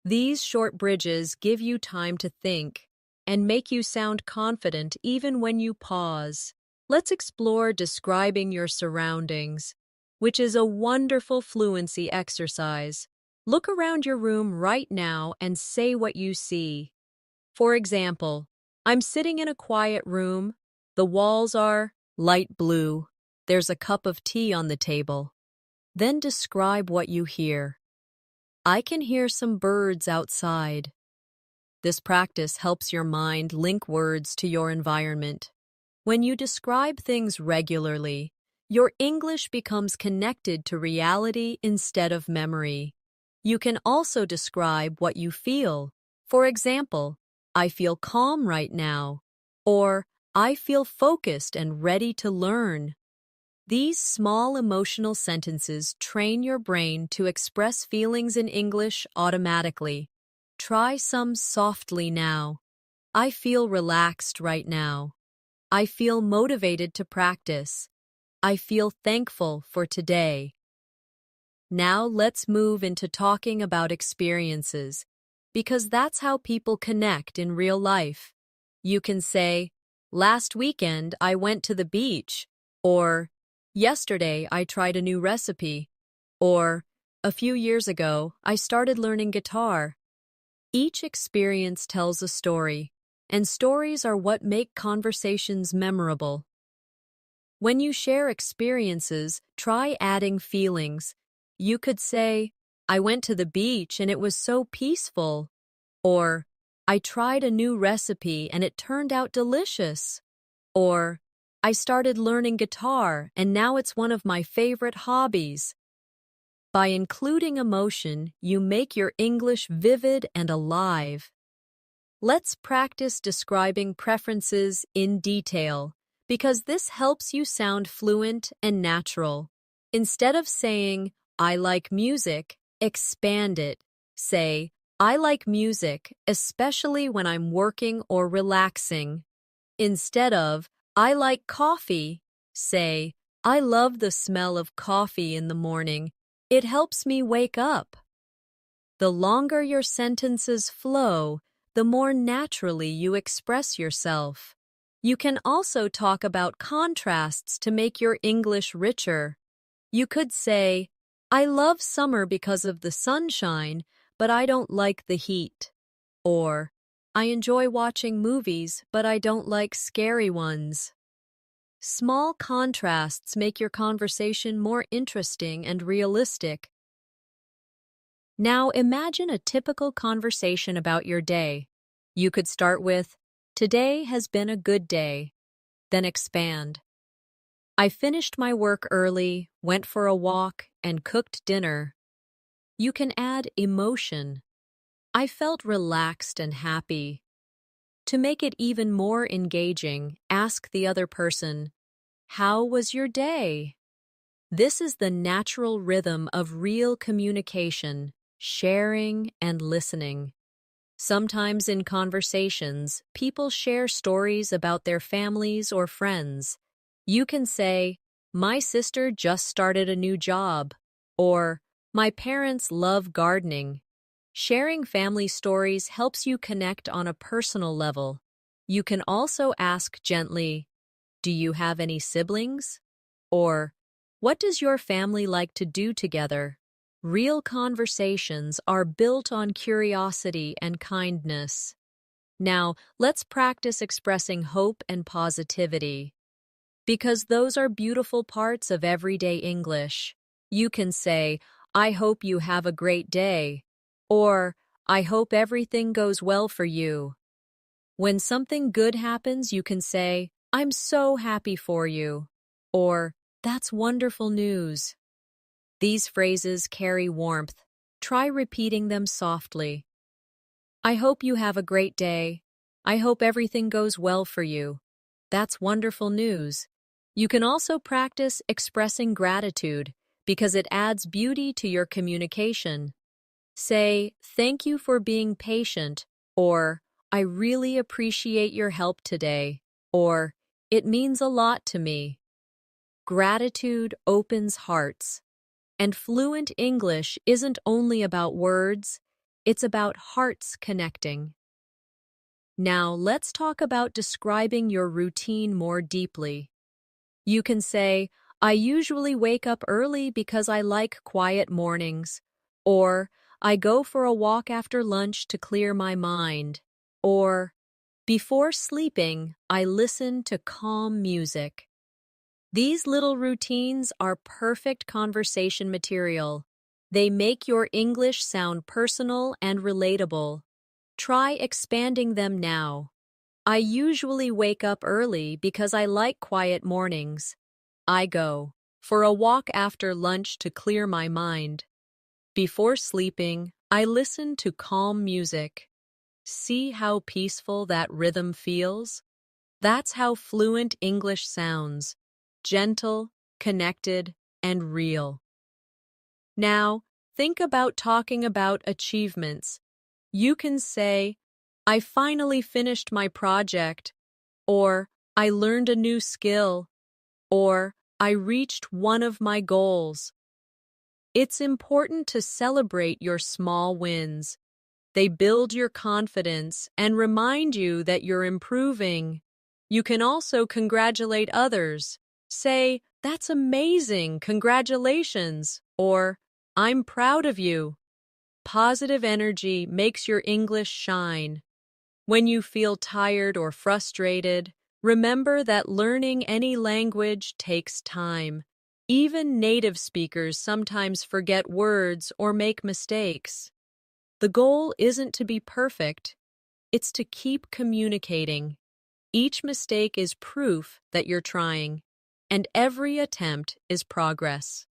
These short bridges give you time to think and make you sound confident even when you pause. Let's explore describing your surroundings, which is a wonderful fluency exercise. Look around your room right now and say what you see. For example, I'm sitting in a quiet room. The walls are light blue. There's a cup of tea on the table. Then describe what you hear. I can hear some birds outside. This practice helps your mind link words to your environment. When you describe things regularly, your English becomes connected to reality instead of memory. You can also describe what you feel. For example, "I feel calm right now," or "I feel focused and ready to learn." These small emotional sentences train your brain to express feelings in English automatically. Try some softly now. "I feel relaxed right now." "I feel motivated to practice." "I feel thankful for today." Now let's move into talking about experiences, because that's how people connect in real life. You can say, "Last weekend I went to the beach," or "Yesterday I tried a new recipe," or "A few years ago I started learning guitar." Each experience tells a story, and stories are what make conversations memorable. When you share experiences, try adding feelings. You could say, "I went to the beach and it was so peaceful," or "I tried a new recipe and it turned out delicious," or "I started learning guitar and now it's one of my favorite hobbies." By including emotion, you make your English vivid and alive. Let's practice describing preferences in detail, because this helps you sound fluent and natural. Instead of saying, "I like music," expand it. Say, "I like music, especially when I'm working or relaxing." Instead of, "I like coffee," say, "I love the smell of coffee in the morning. It helps me wake up." The longer your sentences flow, the more naturally you express yourself. You can also talk about contrasts to make your English richer. You could say, "I love summer because of the sunshine, but I don't like the heat." Or, "I enjoy watching movies, but I don't like scary ones." Small contrasts make your conversation more interesting and realistic. Now imagine a typical conversation about your day. You could start with, "Today has been a good day." Then expand. "I finished my work early, went for a walk, and cooked dinner." You can add emotion. "I felt relaxed and happy." To make it even more engaging, ask the other person, "How was your day?" This is the natural rhythm of real communication, sharing and listening. Sometimes in conversations, people share stories about their families or friends. You can say, "My sister just started a new job." Or, my parents love gardening. Sharing family stories helps you connect on a personal level. You can also ask gently, do you have any siblings? Or, what does your family like to do together? Real conversations are built on curiosity and kindness. Now, let's practice expressing hope and positivity, because those are beautiful parts of everyday English. You can say, I hope you have a great day, or I hope everything goes well for you. When something good happens, you can say, I'm so happy for you, or that's wonderful news. These phrases carry warmth. Try repeating them softly. I hope you have a great day. I hope everything goes well for you. That's wonderful news. You can also practice expressing gratitude because it adds beauty to your communication. Say, thank you for being patient, or I really appreciate your help today, or it means a lot to me. Gratitude opens hearts. And fluent English isn't only about words, it's about hearts connecting. Now, let's talk about describing your routine more deeply. You can say, I usually wake up early because I like quiet mornings, or I go for a walk after lunch to clear my mind, or before sleeping, I listen to calm music. These little routines are perfect conversation material. They make your English sound personal and relatable. Try expanding them now. I usually wake up early because I like quiet mornings. I go for a walk after lunch to clear my mind. Before sleeping, I listen to calm music. See how peaceful that rhythm feels? That's how fluent English sounds. Gentle, connected, and real. Now, think about talking about achievements. You can say, I finally finished my project, or I learned a new skill, or I reached one of my goals. It's important to celebrate your small wins. They build your confidence and remind you that you're improving. You can also congratulate others. Say, that's amazing, congratulations, or I'm proud of you. Positive energy makes your English shine. When you feel tired or frustrated, remember that learning any language takes time. Even native speakers sometimes forget words or make mistakes. The goal isn't to be perfect, it's to keep communicating. Each mistake is proof that you're trying, and every attempt is progress.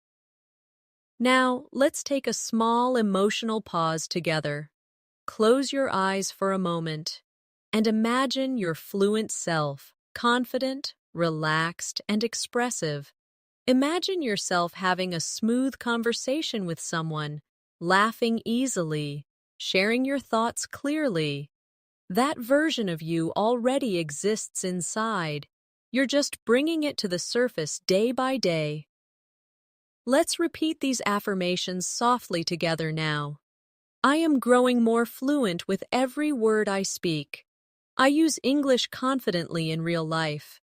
Now, let's take a small emotional pause together. Close your eyes for a moment and imagine your fluent self, confident, relaxed, and expressive. Imagine yourself having a smooth conversation with someone, laughing easily, sharing your thoughts clearly. That version of you already exists inside. You're just bringing it to the surface day by day. Let's repeat these affirmations softly together now. I am growing more fluent with every word I speak. I use English confidently in real life.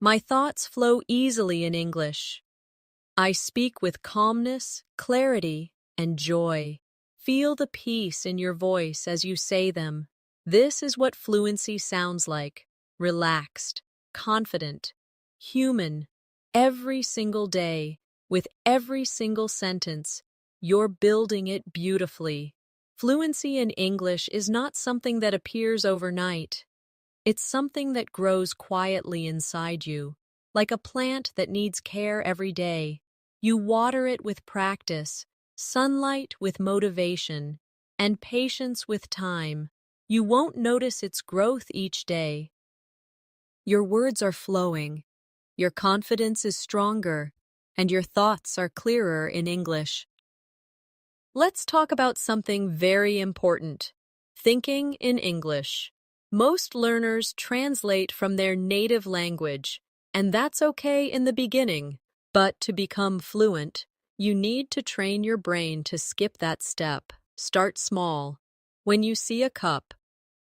My thoughts flow easily in English. I speak with calmness, clarity, and joy. Feel the peace in your voice as you say them. This is what fluency sounds like: relaxed, confident, human. Every single day, with every single sentence, you're building it beautifully. Fluency in English is not something that appears overnight. It's something that grows quietly inside you, like a plant that needs care every day. You water it with practice, sunlight with motivation, and patience with time. You won't notice its growth each day. Your words are flowing, your confidence is stronger, and your thoughts are clearer in English. Let's talk about something very important: thinking in English. Most learners translate from their native language, and that's okay in the beginning. But to become fluent, You need to train your brain to skip that step. Start small. When you see a cup,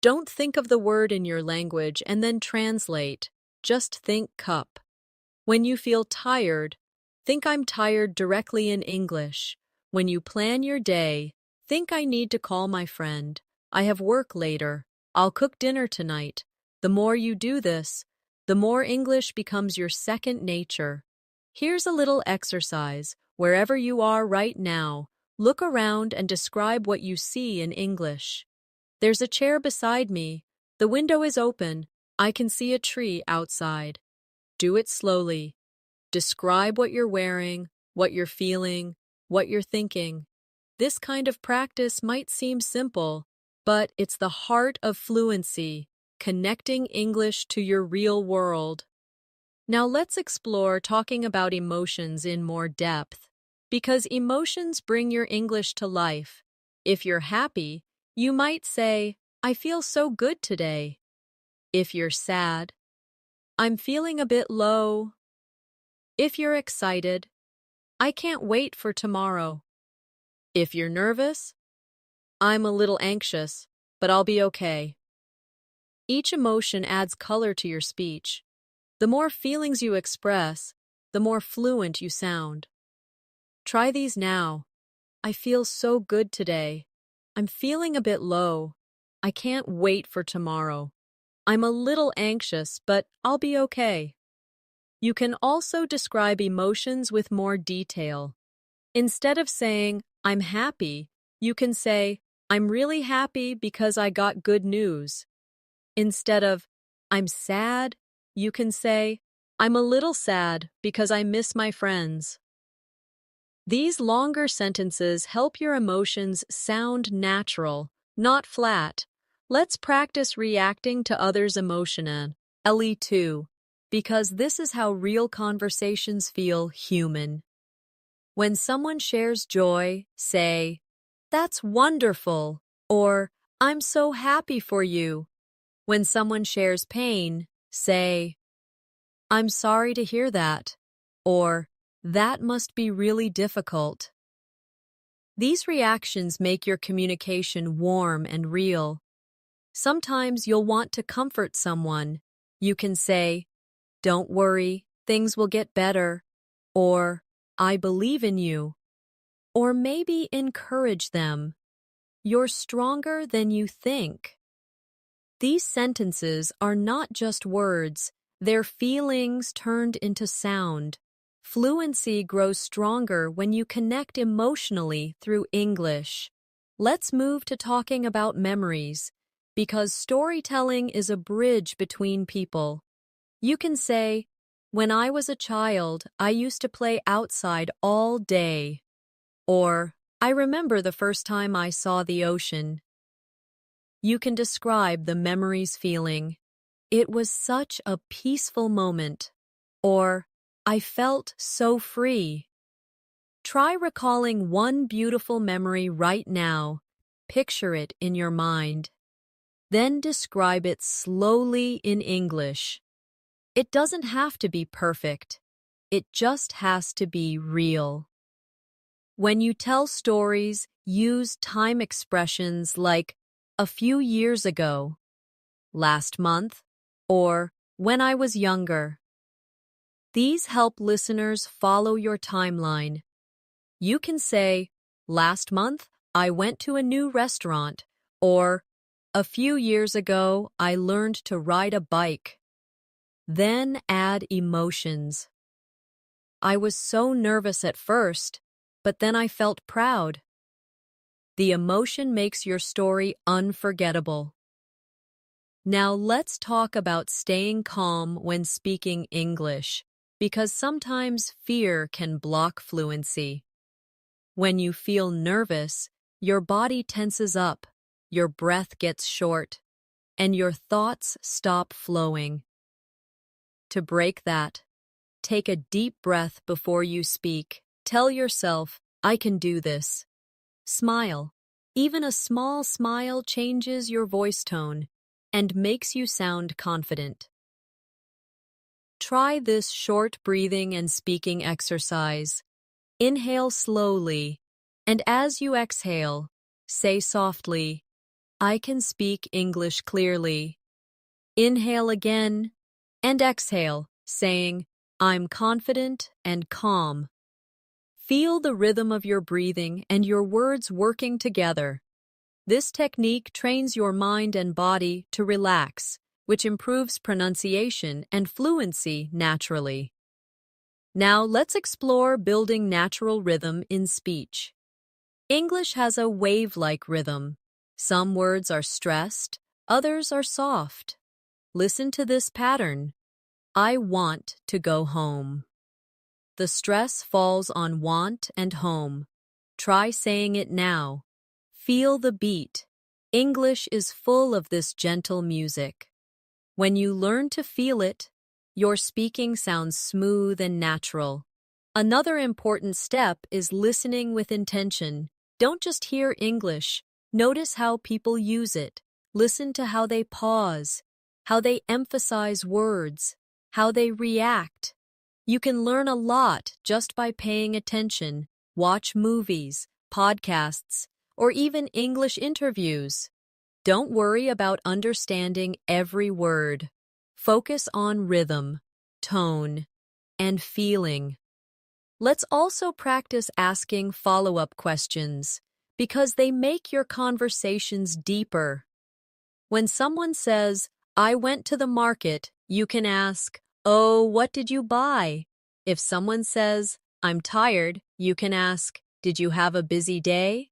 don't think of the word in your language and then translate. Just think cup. When you feel tired, think I'm tired directly in English. When you plan your day, think I need to call my friend. I have work later. I'll cook dinner tonight. The more you do this, the more English becomes your second nature. Here's a little exercise. Wherever you are right now, look around and describe what you see in English. There's a chair beside me. The window is open. I can see a tree outside. Do it slowly. Describe what you're wearing, what you're feeling, what you're thinking. This kind of practice might seem simple, but it's the heart of fluency, connecting English to your real world. Now let's explore talking about emotions in more depth, because emotions bring your English to life. If you're happy, you might say, I feel so good today. If you're sad, I'm feeling a bit low. If you're excited, I can't wait for tomorrow. If you're nervous, I'm a little anxious, but I'll be okay. Each emotion adds color to your speech. The more feelings you express, the more fluent you sound. Try these now. I feel so good today. I'm feeling a bit low. I can't wait for tomorrow. I'm a little anxious, but I'll be okay. You can also describe emotions with more detail. Instead of saying, I'm happy, you can say, I'm really happy because I got good news. Instead of, I'm sad, you can say, I'm a little sad because I miss my friends. These longer sentences help your emotions sound natural, not flat. Let's practice reacting to others' emotion. LE2, because this is how real conversations feel human. When someone shares joy, say, That's wonderful, or I'm so happy for you. When someone shares pain, say, I'm sorry to hear that, or that must be really difficult. These reactions make your communication warm and real. Sometimes you'll want to comfort someone. You can say, Don't worry, things will get better, or I believe in you, or maybe encourage them. You're stronger than you think. These sentences are not just words, they're feelings turned into sound. Fluency grows stronger when you connect emotionally through English. Let's move to talking about memories, because storytelling is a bridge between people. You can say, When I was a child, I used to play outside all day. Or, I remember the first time I saw the ocean. You can describe the memory's feeling. It was such a peaceful moment. Or, I felt so free. Try recalling one beautiful memory right now. Picture it in your mind. Then describe it slowly in English. It doesn't have to be perfect. It just has to be real. When you tell stories, use time expressions like a few years ago, last month, or when I was younger. These help listeners follow your timeline. You can say, Last month, I went to a new restaurant, or a few years ago, I learned to ride a bike. Then add emotions. I was so nervous at first, but then I felt proud. The emotion makes your story unforgettable. Now let's talk about staying calm when speaking English, because sometimes fear can block fluency. When you feel nervous, your body tenses up, your breath gets short, and your thoughts stop flowing. To break that, take a deep breath before you speak. Tell yourself, I can do this. Smile. Even a small smile changes your voice tone and makes you sound confident. Try this short breathing and speaking exercise. Inhale slowly, and as you exhale, say softly, I can speak English clearly. Inhale again, and exhale, saying, I'm confident and calm. Feel the rhythm of your breathing and your words working together. This technique trains your mind and body to relax, which improves pronunciation and fluency naturally. Now let's explore building natural rhythm in speech. English has a wave-like rhythm. Some words are stressed, others are soft. Listen to this pattern. I want to go home. The stress falls on want and home. Try saying it now. Feel the beat. English is full of this gentle music. When you learn to feel it, your speaking sounds smooth and natural. Another important step is listening with intention. Don't just hear English. Notice how people use it. Listen to how they pause, how they emphasize words, how they react. You can learn a lot just by paying attention. Watch movies, podcasts, or even English interviews. Don't worry about understanding every word. Focus on rhythm, tone, and feeling. Let's also practice asking follow-up questions because they make your conversations deeper. When someone says, I went to the market, you can ask, oh, what did you buy? If someone says, I'm tired, you can ask, did you have a busy day?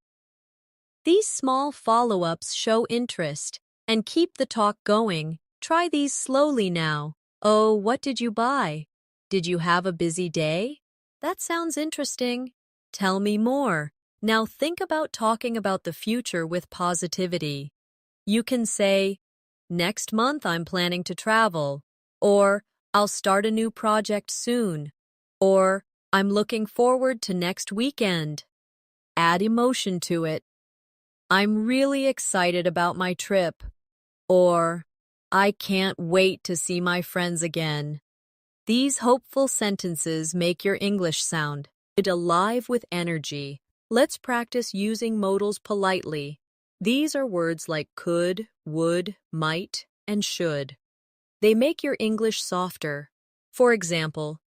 These small follow-ups show interest and keep the talk going. Try these slowly now. Oh, what did you buy? Did you have a busy day? That sounds interesting. Tell me more. Now think about talking about the future with positivity. You can say, next month I'm planning to travel, or I'll start a new project soon, or I'm looking forward to next weekend. Add emotion to it. I'm really excited about my trip, or I can't wait to see my friends again. These hopeful sentences make your English sound alive with energy. Let's practice using modals politely. These are words like could, would, might, and should. They make your English softer. For example,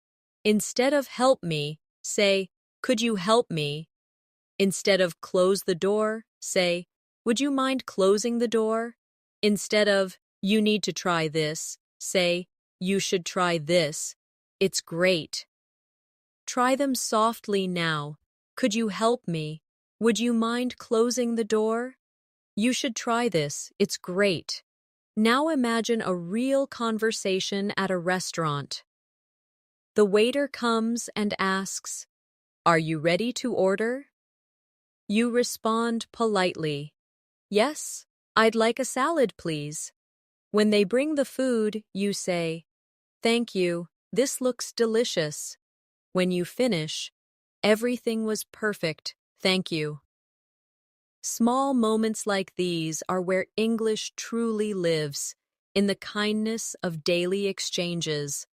instead of help me, say, could you help me? Instead of close the door, say, would you mind closing the door? Instead of you need to try this, say, you should try this. It's great. Try them softly now. Could you help me? Would you mind closing the door? You should try this. It's great. Now imagine a real conversation at a restaurant. The waiter comes and asks, are you ready to order? You respond politely, yes, I'd like a salad, please. When they bring the food, you say, thank you, this looks delicious. When you finish, everything was perfect, thank you. Small moments like these are where English truly lives, in the kindness of daily exchanges.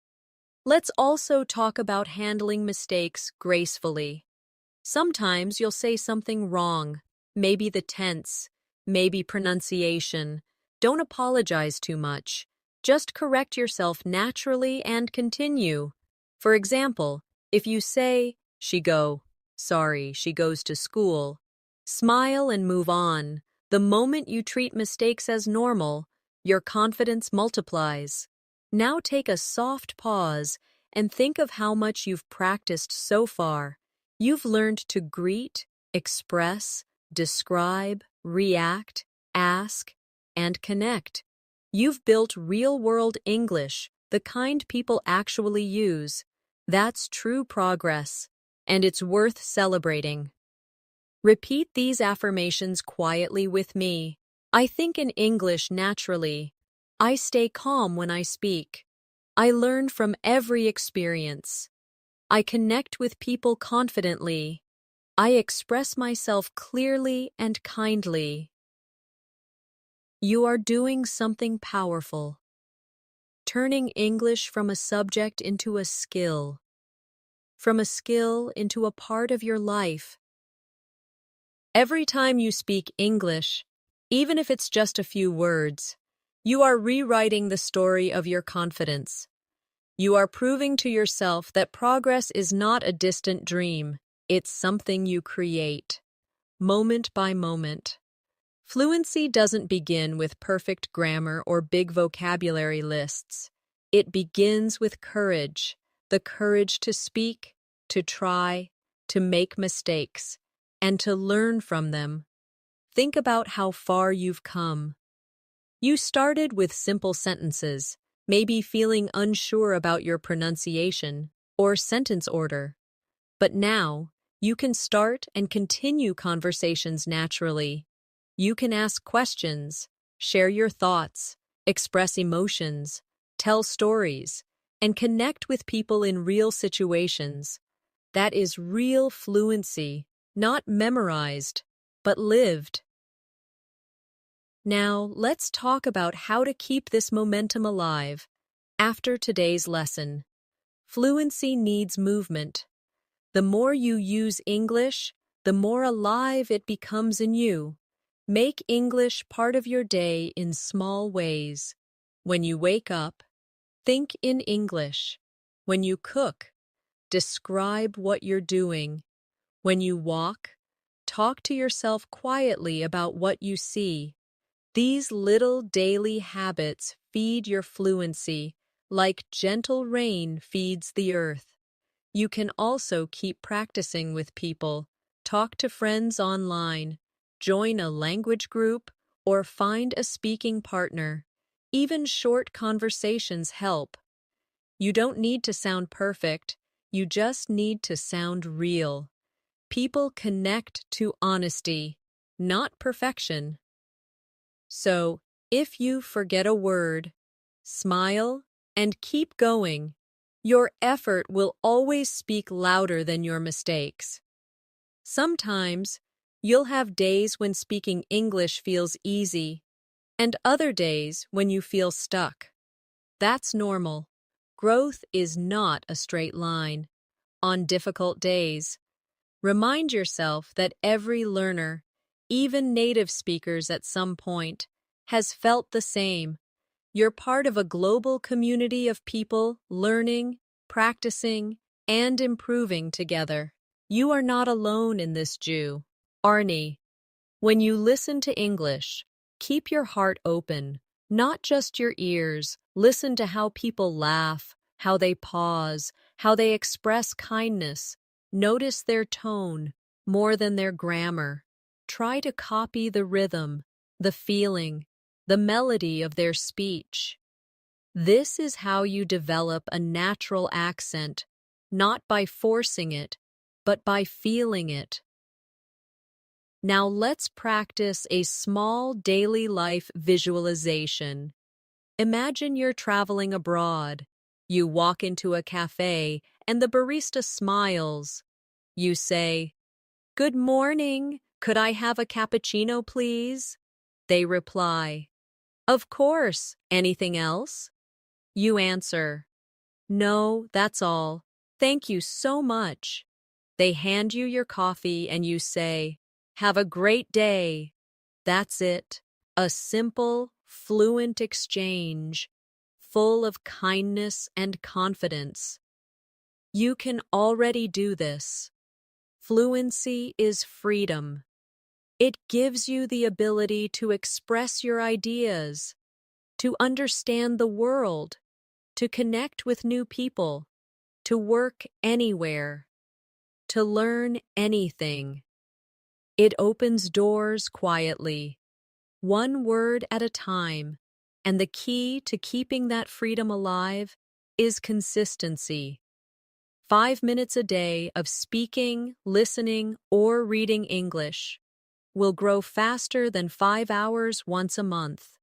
Let's also talk about handling mistakes gracefully. Sometimes you'll say something wrong, maybe the tense, maybe pronunciation. Don't apologize too much. Just correct yourself naturally and continue. For example, if you say, sorry, she goes to school. Smile and move on. The moment you treat mistakes as normal, your confidence multiplies. Now take a soft pause and think of how much you've practiced so far. You've learned to greet, express, describe, react, ask, and connect. You've built real-world English, the kind people actually use. That's true progress, and it's worth celebrating. Repeat these affirmations quietly with me. I think in English naturally. I stay calm when I speak. I learn from every experience. I connect with people confidently. I express myself clearly and kindly. You are doing something powerful, turning English from a subject into a skill. from a skill into a part of your life. Every time you speak English, even if it's just a few words, you are rewriting the story of your confidence. You are proving to yourself that progress is not a distant dream, it's something you create, moment by moment. Fluency doesn't begin with perfect grammar or big vocabulary lists. It begins with courage, the courage to speak, to try, to make mistakes, and to learn from them. Think about how far you've come. You started with simple sentences, maybe feeling unsure about your pronunciation or sentence order. But now, you can start and continue conversations naturally. You can ask questions, share your thoughts, express emotions, tell stories, and connect with people in real situations. That is real fluency, not memorized, but lived. Now, let's talk about how to keep this momentum alive. After today's lesson, fluency needs movement. The more you use English, the more alive it becomes in you. Make English part of your day in small ways. When you wake up, think in English. When you cook, describe what you're doing. When you walk, talk to yourself quietly about what you see. These little daily habits feed your fluency, like gentle rain feeds the earth. You can also keep practicing with people, talk to friends online, join a language group, or find a speaking partner. Even short conversations help. You don't need to sound perfect, you just need to sound real. People connect to honesty, not perfection. So, if you forget a word, smile and keep going. Your effort will always speak louder than your mistakes. Sometimes, you'll have days when speaking English feels easy, and other days when you feel stuck. That's normal. Growth is not a straight line. On difficult days, remind yourself that every learner, even native speakers at some point, has felt the same. You're part of a global community of people learning, practicing, and improving together. You are not alone in this journey. When you listen to English, keep your heart open, not just your ears. Listen to how people laugh, how they pause, how they express kindness. Notice their tone more than their grammar. Try to copy the rhythm, the feeling, the melody of their speech. This is how you develop a natural accent, not by forcing it, but by feeling it. Now let's practice a small daily life visualization. Imagine you're traveling abroad. You walk into a cafe and the barista smiles. You say, "Good morning. Could I have a cappuccino, please?" They reply, "Of course. Anything else?" You answer, "No, that's all. Thank you so much." They hand you your coffee and you say, "Have a great day." That's it. A simple, fluent exchange, full of kindness and confidence. You can already do this. Fluency is freedom. It gives you the ability to express your ideas, to understand the world, to connect with new people, to work anywhere, to learn anything. It opens doors quietly, one word at a time, and the key to keeping that freedom alive is consistency. 5 minutes a day of speaking, listening, or reading English will grow faster than 5 hours once a month.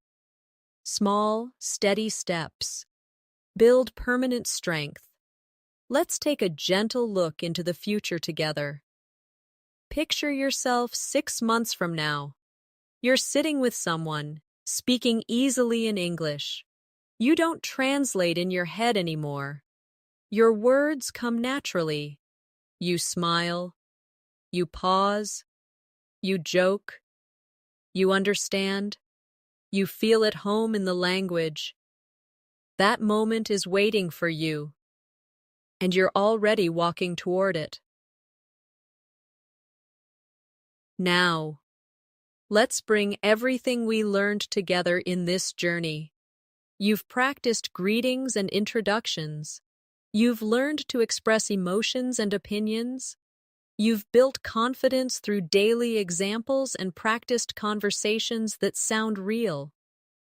Small, steady steps build permanent strength. Let's take a gentle look into the future together. Picture yourself 6 months from now. You're sitting with someone, speaking easily in English. You don't translate in your head anymore. Your words come naturally, You smile, you pause, you joke, you understand, you feel at home in the language. That moment is waiting for you, and you're already walking toward it. Now, let's bring everything we learned together in this journey. You've practiced greetings and introductions. You've learned to express emotions and opinions. You've built confidence through daily examples and practiced conversations that sound real.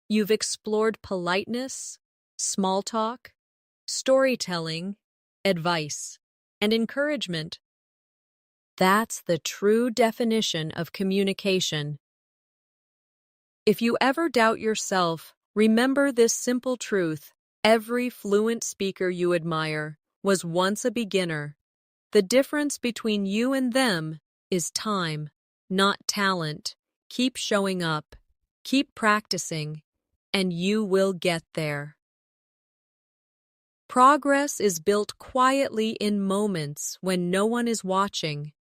You've explored politeness, small talk, storytelling, advice, and encouragement. That's the true definition of communication. If you ever doubt yourself, remember this simple truth: every fluent speaker you admire was once a beginner. The difference between you and them is time, not talent. Keep showing up, keep practicing, and you will get there. Progress is built quietly in moments when no one is watching.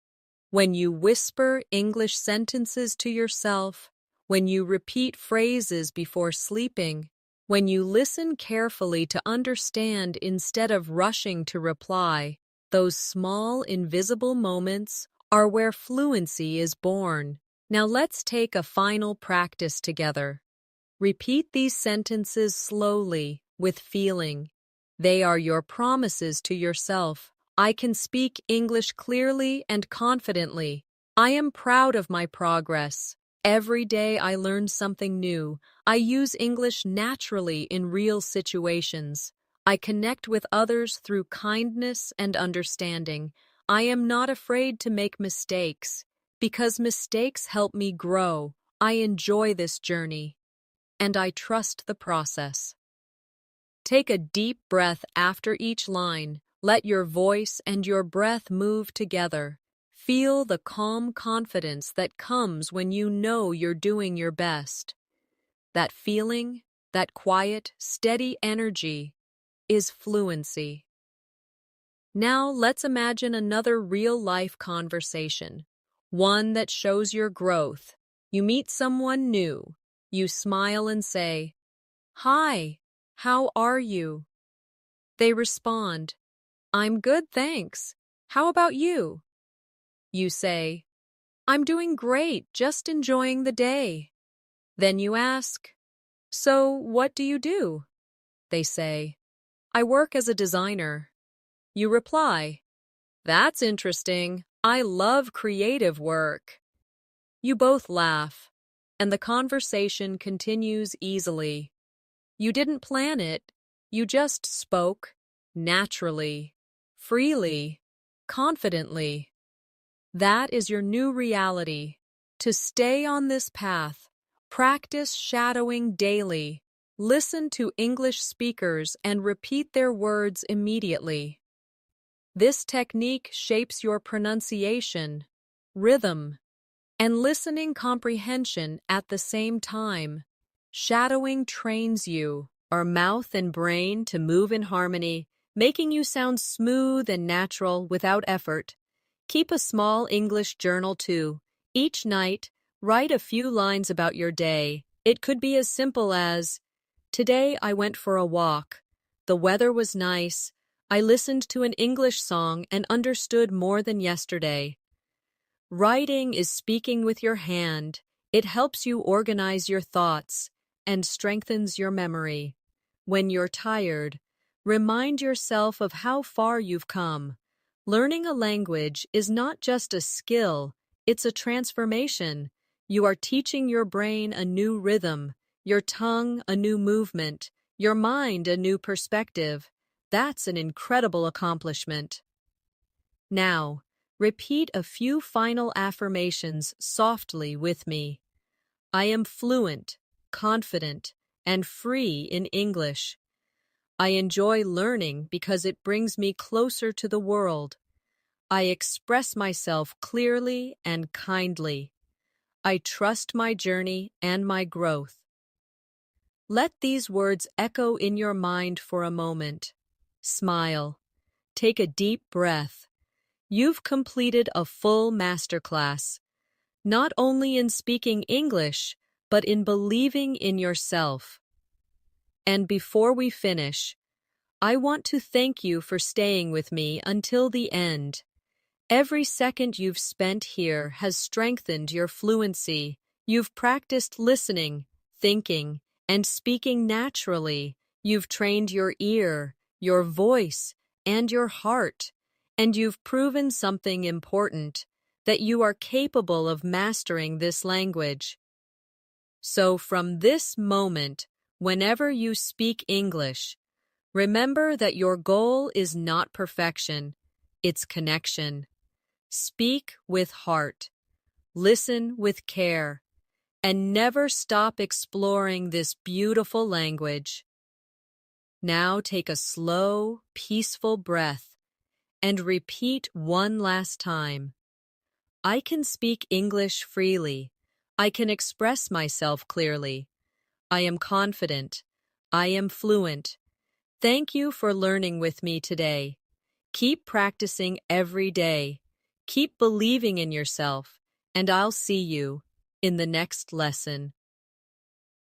When you whisper English sentences to yourself, when you repeat phrases before sleeping, when you listen carefully to understand instead of rushing to reply, those small, invisible moments are where fluency is born. Now let's take a final practice together. Repeat these sentences slowly, with feeling. They are your promises to yourself. I can speak English clearly and confidently. I am proud of my progress. Every day I learn something new. I use English naturally in real situations. I connect with others through kindness and understanding. I am not afraid to make mistakes, because mistakes help me grow. I enjoy this journey, and I trust the process. Take a deep breath after each line. Let your voice and your breath move together. Feel the calm confidence that comes when you know you're doing your best. That feeling, that quiet, steady energy, is fluency. Now let's imagine another real-life conversation, one that shows your growth. You meet someone new. You smile and say, "Hi, how are you?" They respond, "I'm good, thanks. How about you?" You say, "I'm doing great, just enjoying the day." Then you ask, "So, what do you do?" They say, "I work as a designer." You reply, "That's interesting. I love creative work." You both laugh, and the conversation continues easily. You didn't plan it. You just spoke, naturally, freely, confidently. That is your new reality. To stay on this path, practice shadowing daily. Listen to English speakers and repeat their words immediately. This technique shapes your pronunciation, rhythm, and listening comprehension at the same time. Shadowing trains you, our mouth and brain, to move in harmony, making you sound smooth and natural without effort. Keep a small English journal too. Each night, write a few lines about your day. It could be as simple as, "Today I went for a walk. The weather was nice. I listened to an English song and understood more than yesterday." Writing is speaking with your hand. It helps you organize your thoughts and strengthens your memory. When you're tired, remind yourself of how far you've come. Learning a language is not just a skill, it's a transformation. You are teaching your brain a new rhythm, your tongue a new movement, your mind a new perspective. That's an incredible accomplishment. Now, repeat a few final affirmations softly with me. I am fluent, confident, and free in English. I enjoy learning because it brings me closer to the world. I express myself clearly and kindly. I trust my journey and my growth. Let these words echo in your mind for a moment. Smile. Take a deep breath. You've completed a full masterclass, not only in speaking English, but in believing in yourself. And before we finish, I want to thank you for staying with me until the end. Every second you've spent here has strengthened your fluency. You've practiced listening, thinking, and speaking naturally. You've trained your ear, your voice, and your heart. And you've proven something important, that you are capable of mastering this language. So from this moment, whenever you speak English, remember that your goal is not perfection, it's connection. Speak with heart, listen with care, and never stop exploring this beautiful language. Now take a slow, peaceful breath and repeat one last time. I can speak English freely. I can express myself clearly. I am confident. I am fluent. Thank you for learning with me today. Keep practicing every day. Keep believing in yourself, and I'll see you in the next lesson.